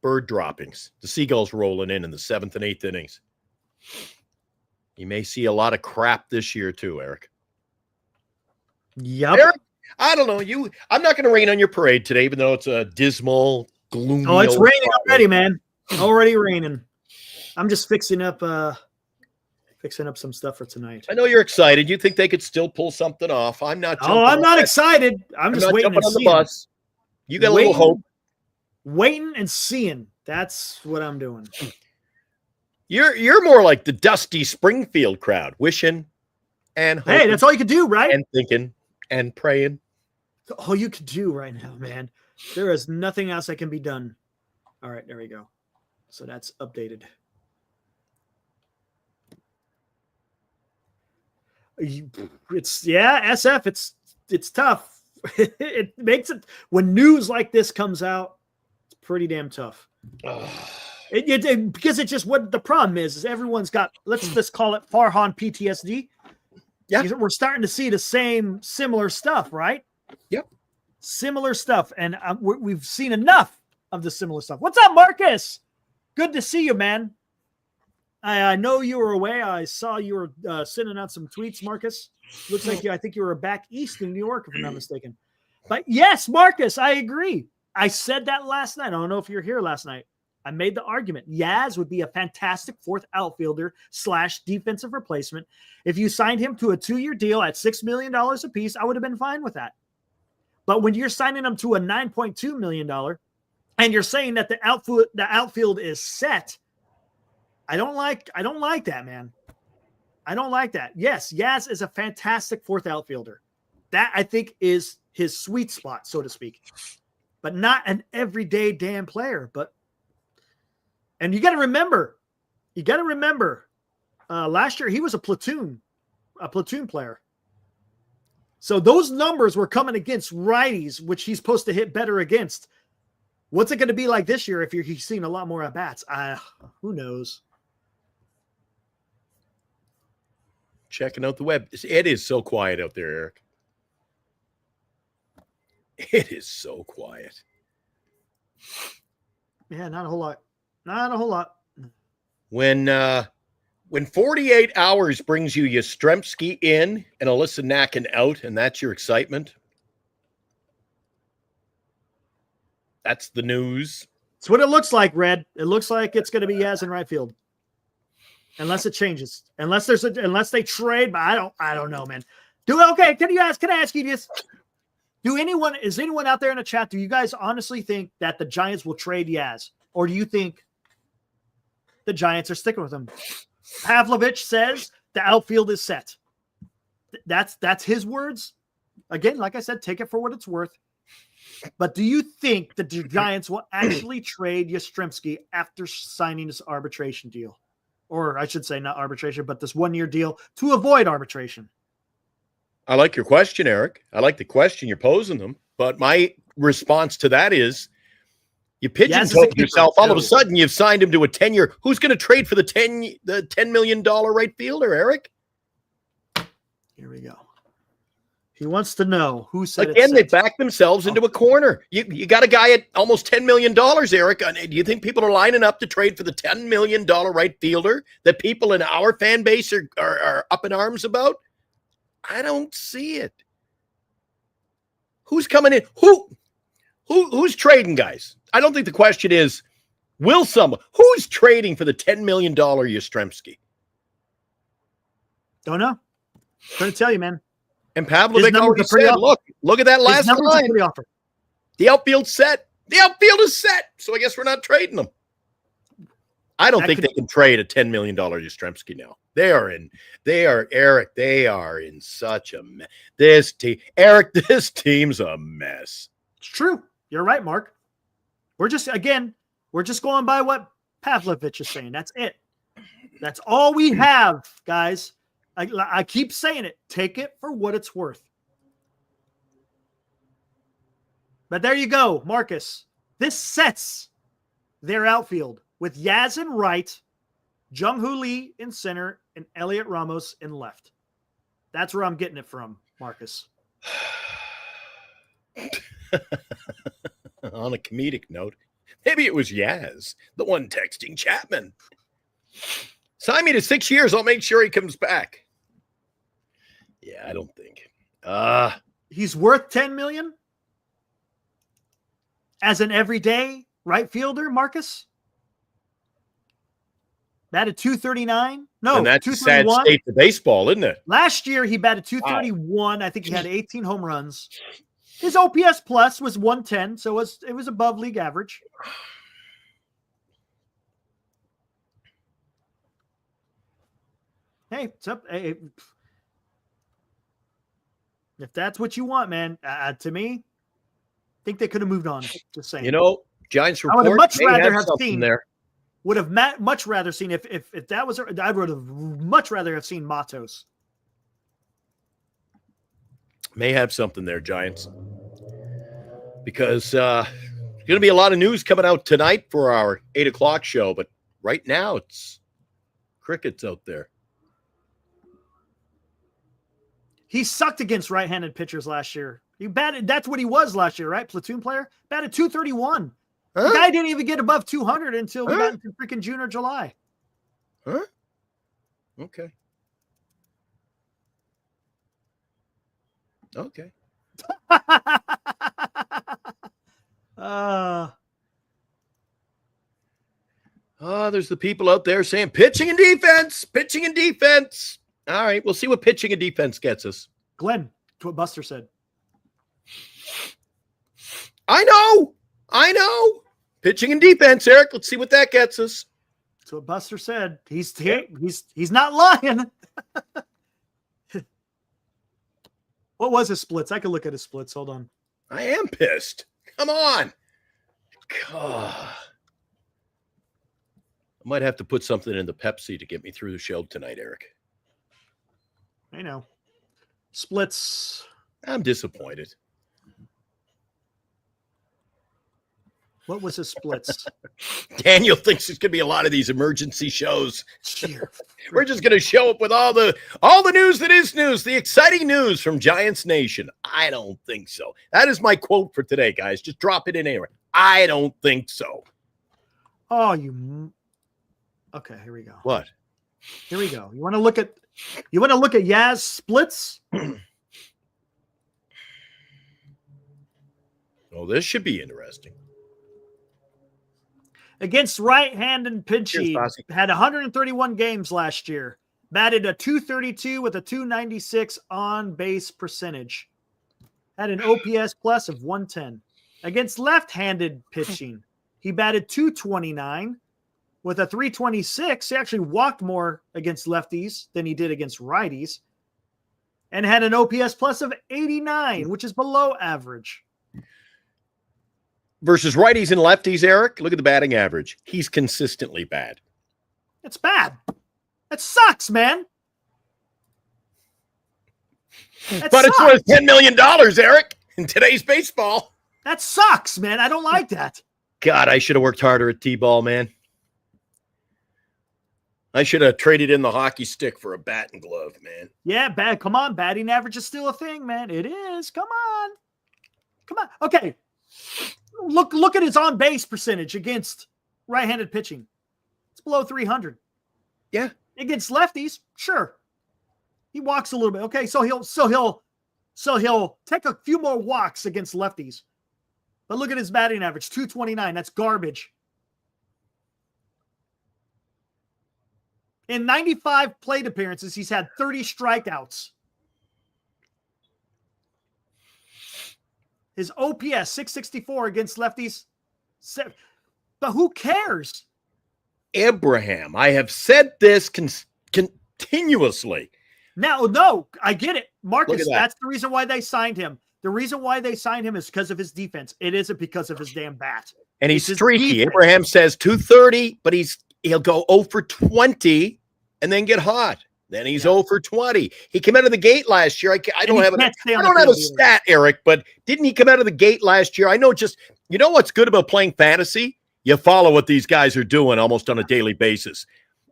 bird droppings. The seagulls rolling in the 7th and 8th innings. You may see a lot of crap this year too, Eric. Yep. Eric, I don't know. I'm not going to rain on your parade today, even though it's a dismal, gloomy. Oh, it's old raining Friday. already, man. Already raining. I'm just fixing up some stuff for tonight. I know you're excited. You think they could still pull something off. I'm not. Oh, I'm not excited. I'm just not waiting jumping and on the seeing. bus. You got a little hope. Waiting and seeing. That's what I'm doing. You're more like the Dusty Springfield crowd, wishing and hoping Hey, that's all you can do, right? and thinking and praying. All you can do right now, man. There is nothing else that can be done. All right, there we go. So that's updated. It's SF. It's tough. It makes it when news like this comes out. It's pretty damn tough. Because it's just what the problem is everyone's got. Let's just call it Farhan PTSD. Yeah, we're starting to see the similar stuff, right? Yep, similar stuff, and we've seen enough of the similar stuff. What's up, Marcus? Good to see you, man. I know you were away. I saw you were sending out some tweets, Marcus. Looks like I think you were back east in New York, if I'm not mistaken. But yes, Marcus, I agree. I said that last night. I don't know if you're here last night. I made the argument. Yaz would be a fantastic fourth outfielder / defensive replacement. If you signed him to a 2-year deal at $6 million apiece, I would have been fine with that. But when you're signing him to a $9.2 million and you're saying that the outfield is set, I don't like that, man. I don't like that. Yes, Yaz is a fantastic fourth outfielder. That, I think, is his sweet spot, so to speak. But not an everyday damn player. And you got to remember, last year he was a platoon player. So those numbers were coming against righties, which he's supposed to hit better against. What's it going to be like this year if he's seeing a lot more at bats? Who knows? Checking out the web. It is so quiet out there, Eric. It is so quiet. Yeah, not a whole lot. Not a whole lot. When 48 hours brings you Yastrzemski in and Alyssa Nakin out, and that's your excitement. That's the news. It's what it looks like, Red. It looks like it's going to be Yaz in right field. Unless it changes. Unless they trade, but I don't know, man. Can I ask you this? Is anyone out there in the chat, do you guys honestly think that the Giants will trade Yaz? Or do you think the Giants are sticking with him? Pavlovich says the outfield is set. That's his words. Again, like I said, take it for what it's worth. But do you think that the Giants will actually trade Yastrzemski after signing this arbitration deal? Or I should say not arbitration, but this 1-year deal to avoid arbitration? I like your question, Eric. I like the question you're posing them. But my response to that is you pigeonhole yourself. All of a sudden, you've signed him to a 10-year. Who's going to trade for the $10 million right fielder, Eric? Here we go. He wants to know who said it. Again, they backed themselves into a corner. You got a guy at almost $10 million, Eric. Do you think people are lining up to trade for the $10 million right fielder that people in our fan base are up in arms about? I don't see it. Who's coming in? Who's trading, guys? I don't think the question is, who's trading for the $10 million Yastrzemski? Don't know. Couldn't tell you, man. And Pavlovich already said, look at that last line. The outfield's set. The outfield is set. So I guess we're not trading them. I don't think they can trade a $10 million Yastrzemski now. They are in such a mess. This team's a mess. It's true. You're right, Mark. We're just going by what Pavlovich is saying. That's it. That's all we have, guys. I keep saying it. Take it for what it's worth. But there you go, Marcus. This sets their outfield with Yaz in right, Jung-Hoo Lee in center, and Elliot Ramos in left. That's where I'm getting it from, Marcus. On a comedic note, maybe it was Yaz, the one texting Chapman. Sign me to 6 years. I'll make sure he comes back. Yeah, I don't think. He's worth $10 million as an everyday right fielder, Marcus. Batted .239. No, and that's a sad 231. state for baseball, isn't it? Last year, he batted .231. I think he had 18 home runs. His OPS plus was 110, so it was above league average. Hey, it's up. Hey, if that's what you want, man, to me, I think they could have moved on. Just saying. Giants I report would have much may rather have have something seen there. Would have much rather seen if that was. I would have much rather have seen Matos. May have something there, Giants, because there's going to be a lot of news coming out tonight for our 8:00 show. But right now, it's crickets out there. He sucked against right-handed pitchers last year. He batted. That's what he was last year, right? Platoon player. Batted .231. Huh? The guy didn't even get above 200 until we got into freaking June or July. Huh? Okay. Okay. There's the people out there saying pitching and defense, pitching and defense. All right, we'll see what pitching and defense gets us. Glenn, that's what Buster said. I know. Pitching and defense, Eric. Let's see what that gets us. That's what Buster said. He's not lying. What was his splits? I could look at his splits. Hold on. I am pissed. Come on. God. I might have to put something in the Pepsi to get me through the show tonight, Eric. I know. Splits. I'm disappointed. What was his splits? Daniel thinks there's going to be a lot of these emergency shows. Cheer. We're just going to show up with all the news that is news, the exciting news from Giants Nation. I don't think so. That is my quote for today, guys. Just drop it in there. I don't think so. Oh, okay, here we go. What? Here we go. You want to look at Yaz splits? Oh, this should be interesting. Against right-handed pitching, Cheers, had 131 games last year. Batted a .232 with a .296 on-base percentage. Had an OPS plus of 110. Against left-handed pitching, he batted .229 with a .326. He actually walked more against lefties than he did against righties. And had an OPS plus of 89, which is below average. Versus righties and lefties, Eric, look at the batting average. He's consistently bad. It's bad. That sucks, man. But it's worth $10 million, Eric, in today's baseball. That sucks, man. I don't like that. God, I should have worked harder at T-ball, man. I should have traded in the hockey stick for a bat and glove, man. Yeah, bad. Come on. Batting average is still a thing, man. It is. Come on. Okay. Look at his on-base percentage against right-handed pitching. It's below 300. Yeah. Against lefties, sure. He walks a little bit. Okay, so he'll take a few more walks against lefties. But look at his batting average, .229. That's garbage. In 95 plate appearances, he's had 30 strikeouts. His OPS, 664 against lefties. But who cares? Abraham, I have said this continuously. Now, no, I get it. Marcus, that. that's the reason why they signed him. The reason why they signed him is because of his defense. It isn't because of his damn bat. And he's It's his streaky. defense. Abraham says 230, but he'll go 0 for 20 and then get hot. Then he's 0 for 20. He came out of the gate last year. I don't have a stat, Eric, but didn't he come out of the gate last year? I know you know what's good about playing fantasy? You follow what these guys are doing almost on a daily basis.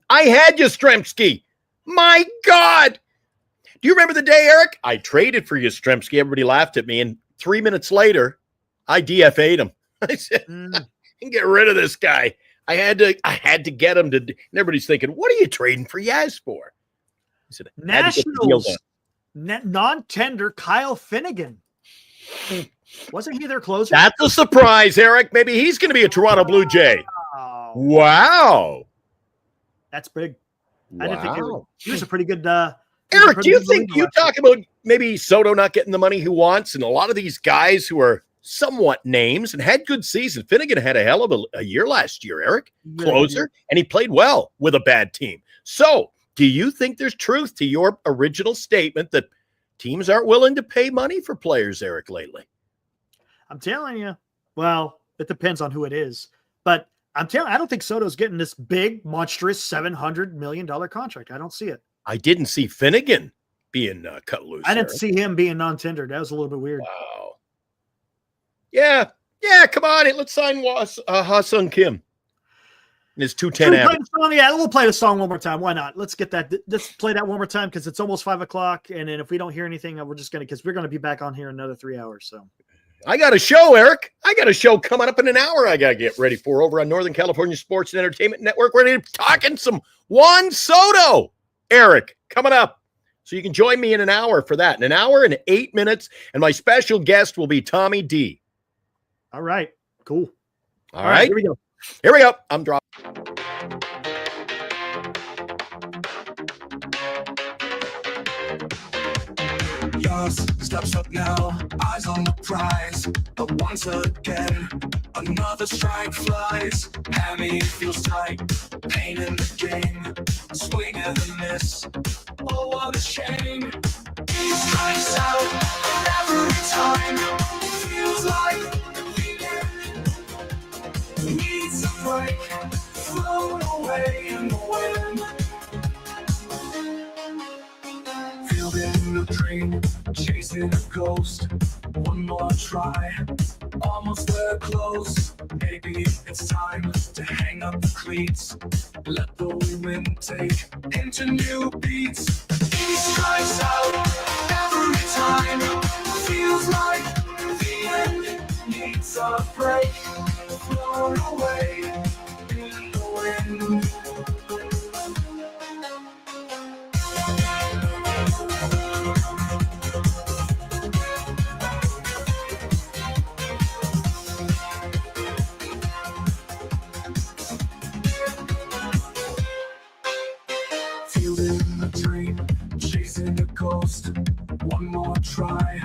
I had Yastrzemski. My God. Do you remember the day, Eric? I traded for Yastrzemski. Everybody laughed at me. And 3 minutes later, I DFA'd him. I said, I can get rid of this guy. I had to get him to. And everybody's thinking, what are you trading for Yaz for? I said, Non-tender Kyle Finnegan. Wasn't he their closer? That's a surprise, Eric. Maybe he's going to be a Toronto Blue Jay. Wow. That's big. I didn't think he was a pretty good. Eric, do you think you talk about maybe Soto not getting the money he wants, and a lot of these guys who are somewhat names and had good season? Finnegan had a hell of a year last year, Eric. Closer, and he played well with a bad team. So, do you think there's truth to your original statement that teams aren't willing to pay money for players, Eric, lately? I'm telling you. Well, it depends on who it is, but I don't think Soto's getting this big, monstrous $700 million contract. I don't see it. I didn't see Finnegan being cut loose. I didn't see him being non-tendered. That was a little bit weird. Wow. Yeah. Come on. Let's sign Ha-Sung Kim. And his 210 average. Yeah, we'll play the song one more time. Why not? Let's get that. Let's play that one more time because it's almost 5 o'clock. And then if we don't hear anything, we're going to be back on here in another 3 hours. So I got a show, Eric. I got a show coming up in an hour I got to get ready for over on Northern California Sports and Entertainment Network. We're going to be talking some Juan Soto, Eric, coming up. So you can join me in an hour for that. In an hour and 8 minutes. And my special guest will be Tommy D. All right. Cool. All right. Here we go. Here we go. I'm dropping. Yours steps up now, eyes on the prize. But once again, another strike flies. Hammy feels tight, pain in the game. Swing and a miss, oh what a shame. He strikes out every time. Feels like the end. Needs a break, float away in the wind. In a dream, chasing a ghost. One more try, almost there close. Maybe it's time to hang up the cleats. Let the wind take into new beats. He strikes out every time. Feels like the end. Needs a break. Float away in the wind. Chasing a ghost, one more try,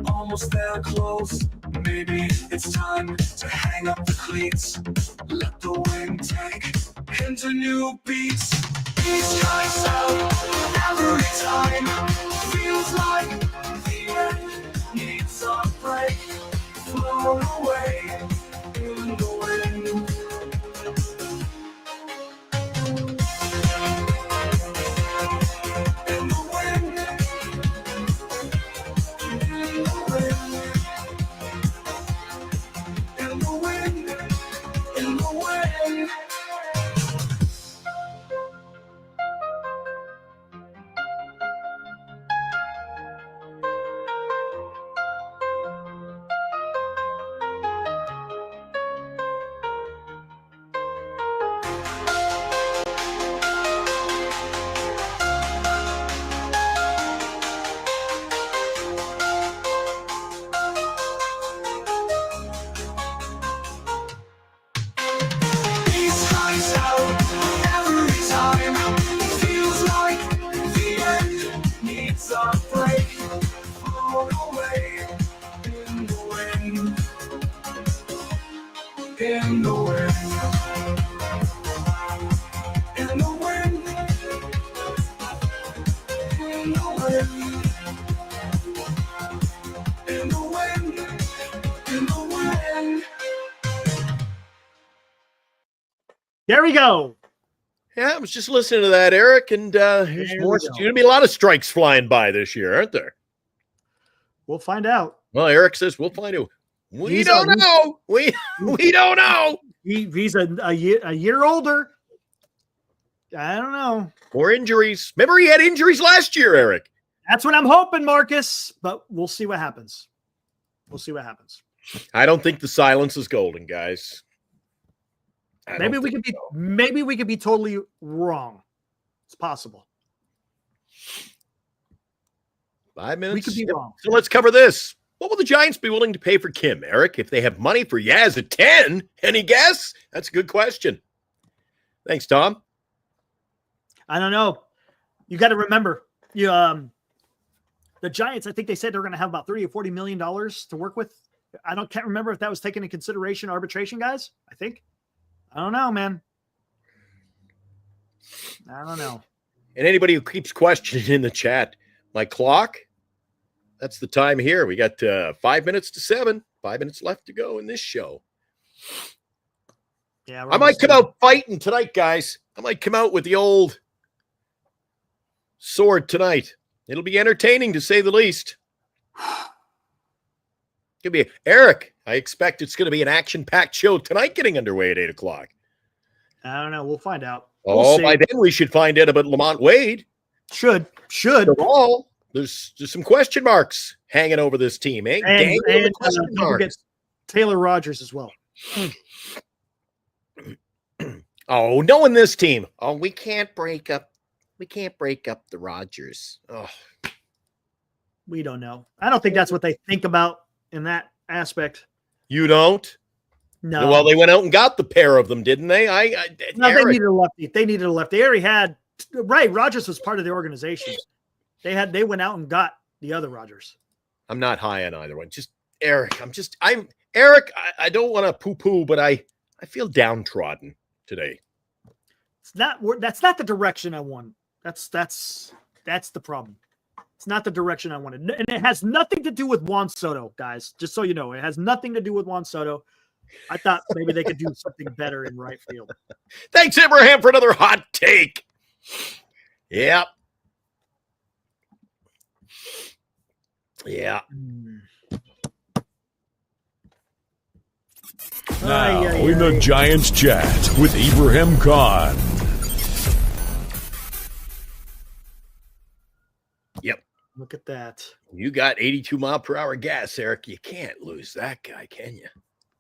almost there close. Maybe it's time to hang up the cleats. Let the wind take into new beats. He strikes out every time. Feels like the end. Needs a break. Float away in the wind. There we go. Yeah, I was just listening to that, Eric, and there's going to be a lot of strikes flying by this year, aren't there? We'll find out. Well, Eric says we'll find out. We don't know. We don't know. He's a year older. I don't know. More injuries. Remember, he had injuries last year, Eric. That's what I'm hoping, Marcus. But we'll see what happens. I don't think the silence is golden, guys. Maybe we could be totally wrong. It's possible. 5 minutes. We could be wrong. So let's cover this. What will the Giants be willing to pay for Kim, Eric, if they have money for Yaz at 10? Any guess? That's a good question. Thanks, Tom. I don't know. You got to remember, the Giants, I think they said they're going to have about $30 or $40 million to work with. Can't remember if that was taken into consideration arbitration, guys. I think. I don't know, man. I don't know. And anybody who keeps questioning in the chat, my clock, that's the time here. We got 5 minutes to 7. 5 minutes left to go in this show. Yeah, I might come out fighting tonight, guys. I might come out with the old sword tonight. It'll be entertaining, to say the least. Could be Eric. I expect it's going to be an action-packed show tonight, getting underway at 8 o'clock. I don't know. We'll find out. By then we should find out about Lamont Wade. Should. There's some question marks hanging over this team, eh? And don't forget Taylor Rogers as well. Oh, knowing this team. Oh, we can't break up the Rogers. Oh. We don't know. I don't think that's what they think about in that aspect. You don't? No. Well, they went out and got the pair of them, didn't they? No, they needed a lefty. They already had Rogers was part of the organization. They went out and got the other Rogers. I'm not high on either one. Just Eric. Eric. I don't want to poo-poo, but I feel downtrodden today. That's not the direction I want. That's the problem. It's not the direction I wanted. And it has nothing to do with Juan Soto, guys. Just so you know, it has nothing to do with Juan Soto. I thought maybe they could do something better in right field. Thanks, Abraham, for another hot take. Yep. Yeah. Now, in the Giants chat with Ibrahim Khan. Yep. Look at that. You got 82 mile per hour gas, Eric. You can't lose that guy, can you?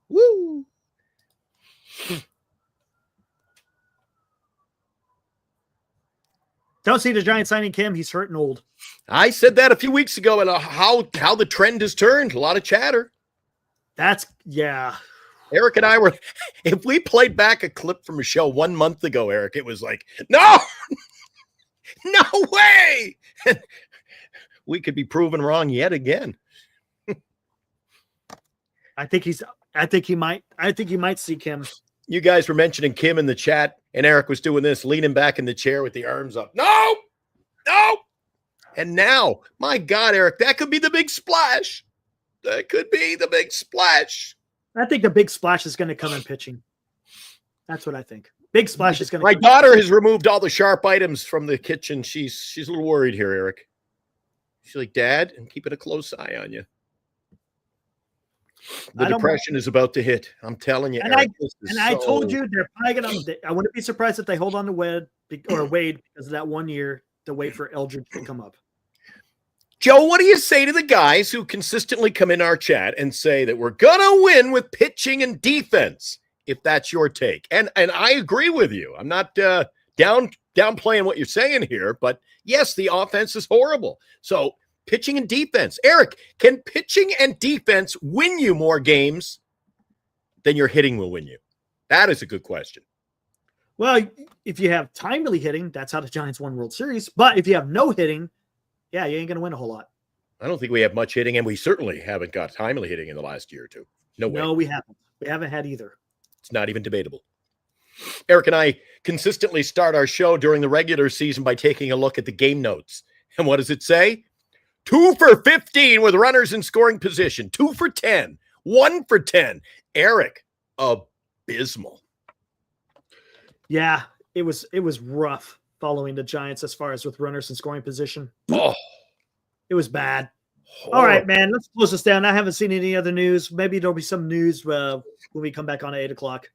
Woo! Don't see the Giants signing Kim. He's hurt and old. I said that a few weeks ago, and how the trend has turned. A lot of chatter. Yeah. Eric and I were, if we played back a clip from a show 1 month ago, Eric, it was like, no way. We could be proven wrong yet again. I think he might see Kim. You guys were mentioning Kim in the chat, and Eric was doing this, leaning back in the chair with the arms up. No. And now, my God, Eric, that could be the big splash. That could be the big splash. I think the big splash is going to come in pitching. That's what I think. Big splash is going to. My daughter has removed all the sharp items from the kitchen. She's a little worried here, Eric. She's like, Dad, I'm keeping a close eye on you. The depression is about to hit. I'm telling you, Eric. I told you they're probably going to. I wouldn't be surprised if they hold on to Wade because of that 1 year to wait for Eldridge to come up. Joe, what do you say to the guys who consistently come in our chat and say that we're going to win with pitching and defense, if that's your take? And I agree with you. I'm not downplaying what you're saying here, but yes, the offense is horrible. So pitching and defense. Eric, can pitching and defense win you more games than your hitting will win you? That is a good question. Well, if you have timely hitting, that's how the Giants won World Series. But if you have no hitting, yeah, you ain't going to win a whole lot. I don't think we have much hitting, and we certainly haven't got timely hitting in the last year or two. No way. No, we haven't. We haven't had either. It's not even debatable. Eric and I consistently start our show during the regular season by taking a look at the game notes. And what does it say? 2 for 15 with runners in scoring position. 2 for 10. 1 for 10. Eric, abysmal. Yeah, it was rough following the Giants as far as with runners in scoring position. Oh, it was bad. horrible. All right, man, let's close this down. I haven't seen any other news. Maybe there'll be some news when we come back on at 8 o'clock.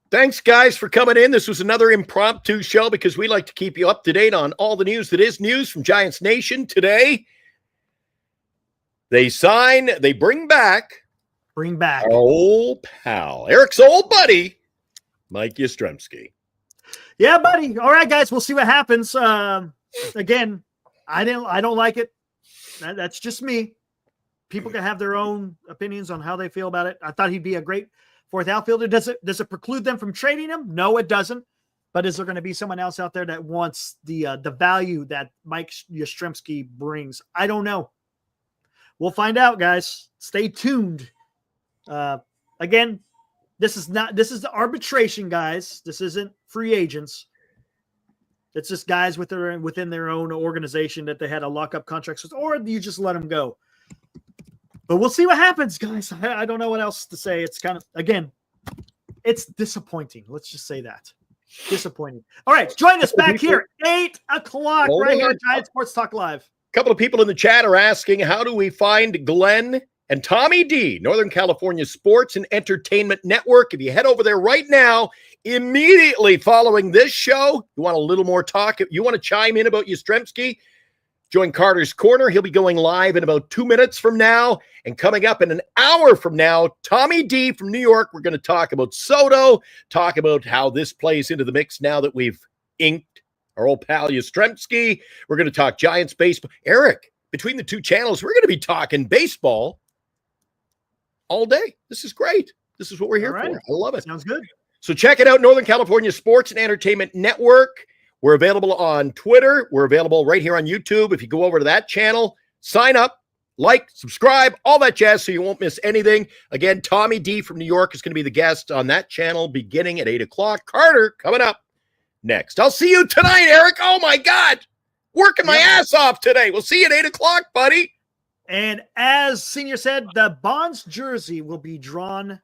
Thanks, guys, for coming in. This was another impromptu show because we like to keep you up to date on all the news that is news from Giants Nation today. They bring back our old pal, Eric's old buddy, Mike Yastrzemski. Yeah, buddy. All right, guys, we'll see what happens. Again, I don't like it. That's just me. People can have their own opinions on how they feel about it. I thought he'd be a great fourth outfielder. Does it preclude them from trading him? No, it doesn't. But is there going to be someone else out there that wants the value that Mike Yastrzemski brings? I don't know. We'll find out, guys. Stay tuned. Again, this is the arbitration, guys. This isn't free agents. It's just guys within their own organization that they had a lockup contracts with, or you just let them go. But we'll see what happens, guys. I don't know what else to say. It's kind of, again, it's disappointing. Let's just say that. Disappointing. All right, join us back here, 8 o'clock, right here at Giant Sports Talk Live. A couple of people in the chat are asking, how do we find Glenn and Tommy D, Northern California Sports and Entertainment Network? If you head over there right now, immediately following this show, you want a little more talk, you want to chime in about Yastrzemski, join Carter's Corner. He'll be going live in about 2 minutes from now. And coming up in an hour from now, Tommy D from New York, we're going to talk about Soto, talk about how this plays into the mix now that we've inked our old pal Yastrzemski. We're going to talk Giants baseball. Eric, between the two channels, we're going to be talking baseball all day. This is great. This is what we're here for. I love it. Sounds good. So check it out, Northern California Sports and Entertainment Network. We're available on Twitter. We're available right here on YouTube. If you go over to that channel, sign up, like, subscribe, all that jazz so you won't miss anything. Again, Tommy D from New York is going to be the guest on that channel beginning at 8 o'clock. Carter coming up next. I'll see you tonight, Eric. Oh, my God. Working my ass off today. We'll see you at 8 o'clock, buddy. And as Senior said, the Bonds jersey will be drawn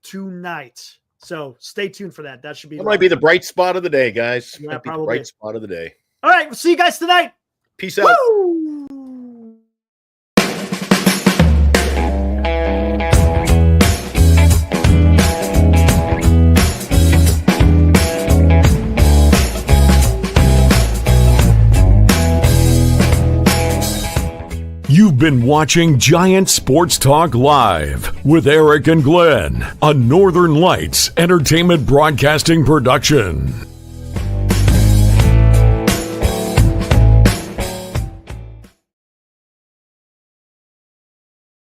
tonight. So stay tuned for that. That should be. That might be the bright spot of the day, guys. Yeah, might be probably. the bright spot of the day. All right. We'll see you guys tonight. Peace out. Woo! You've been watching Giant Sports Talk Live with Eric and Glenn, a Northern Lights Entertainment Broadcasting production.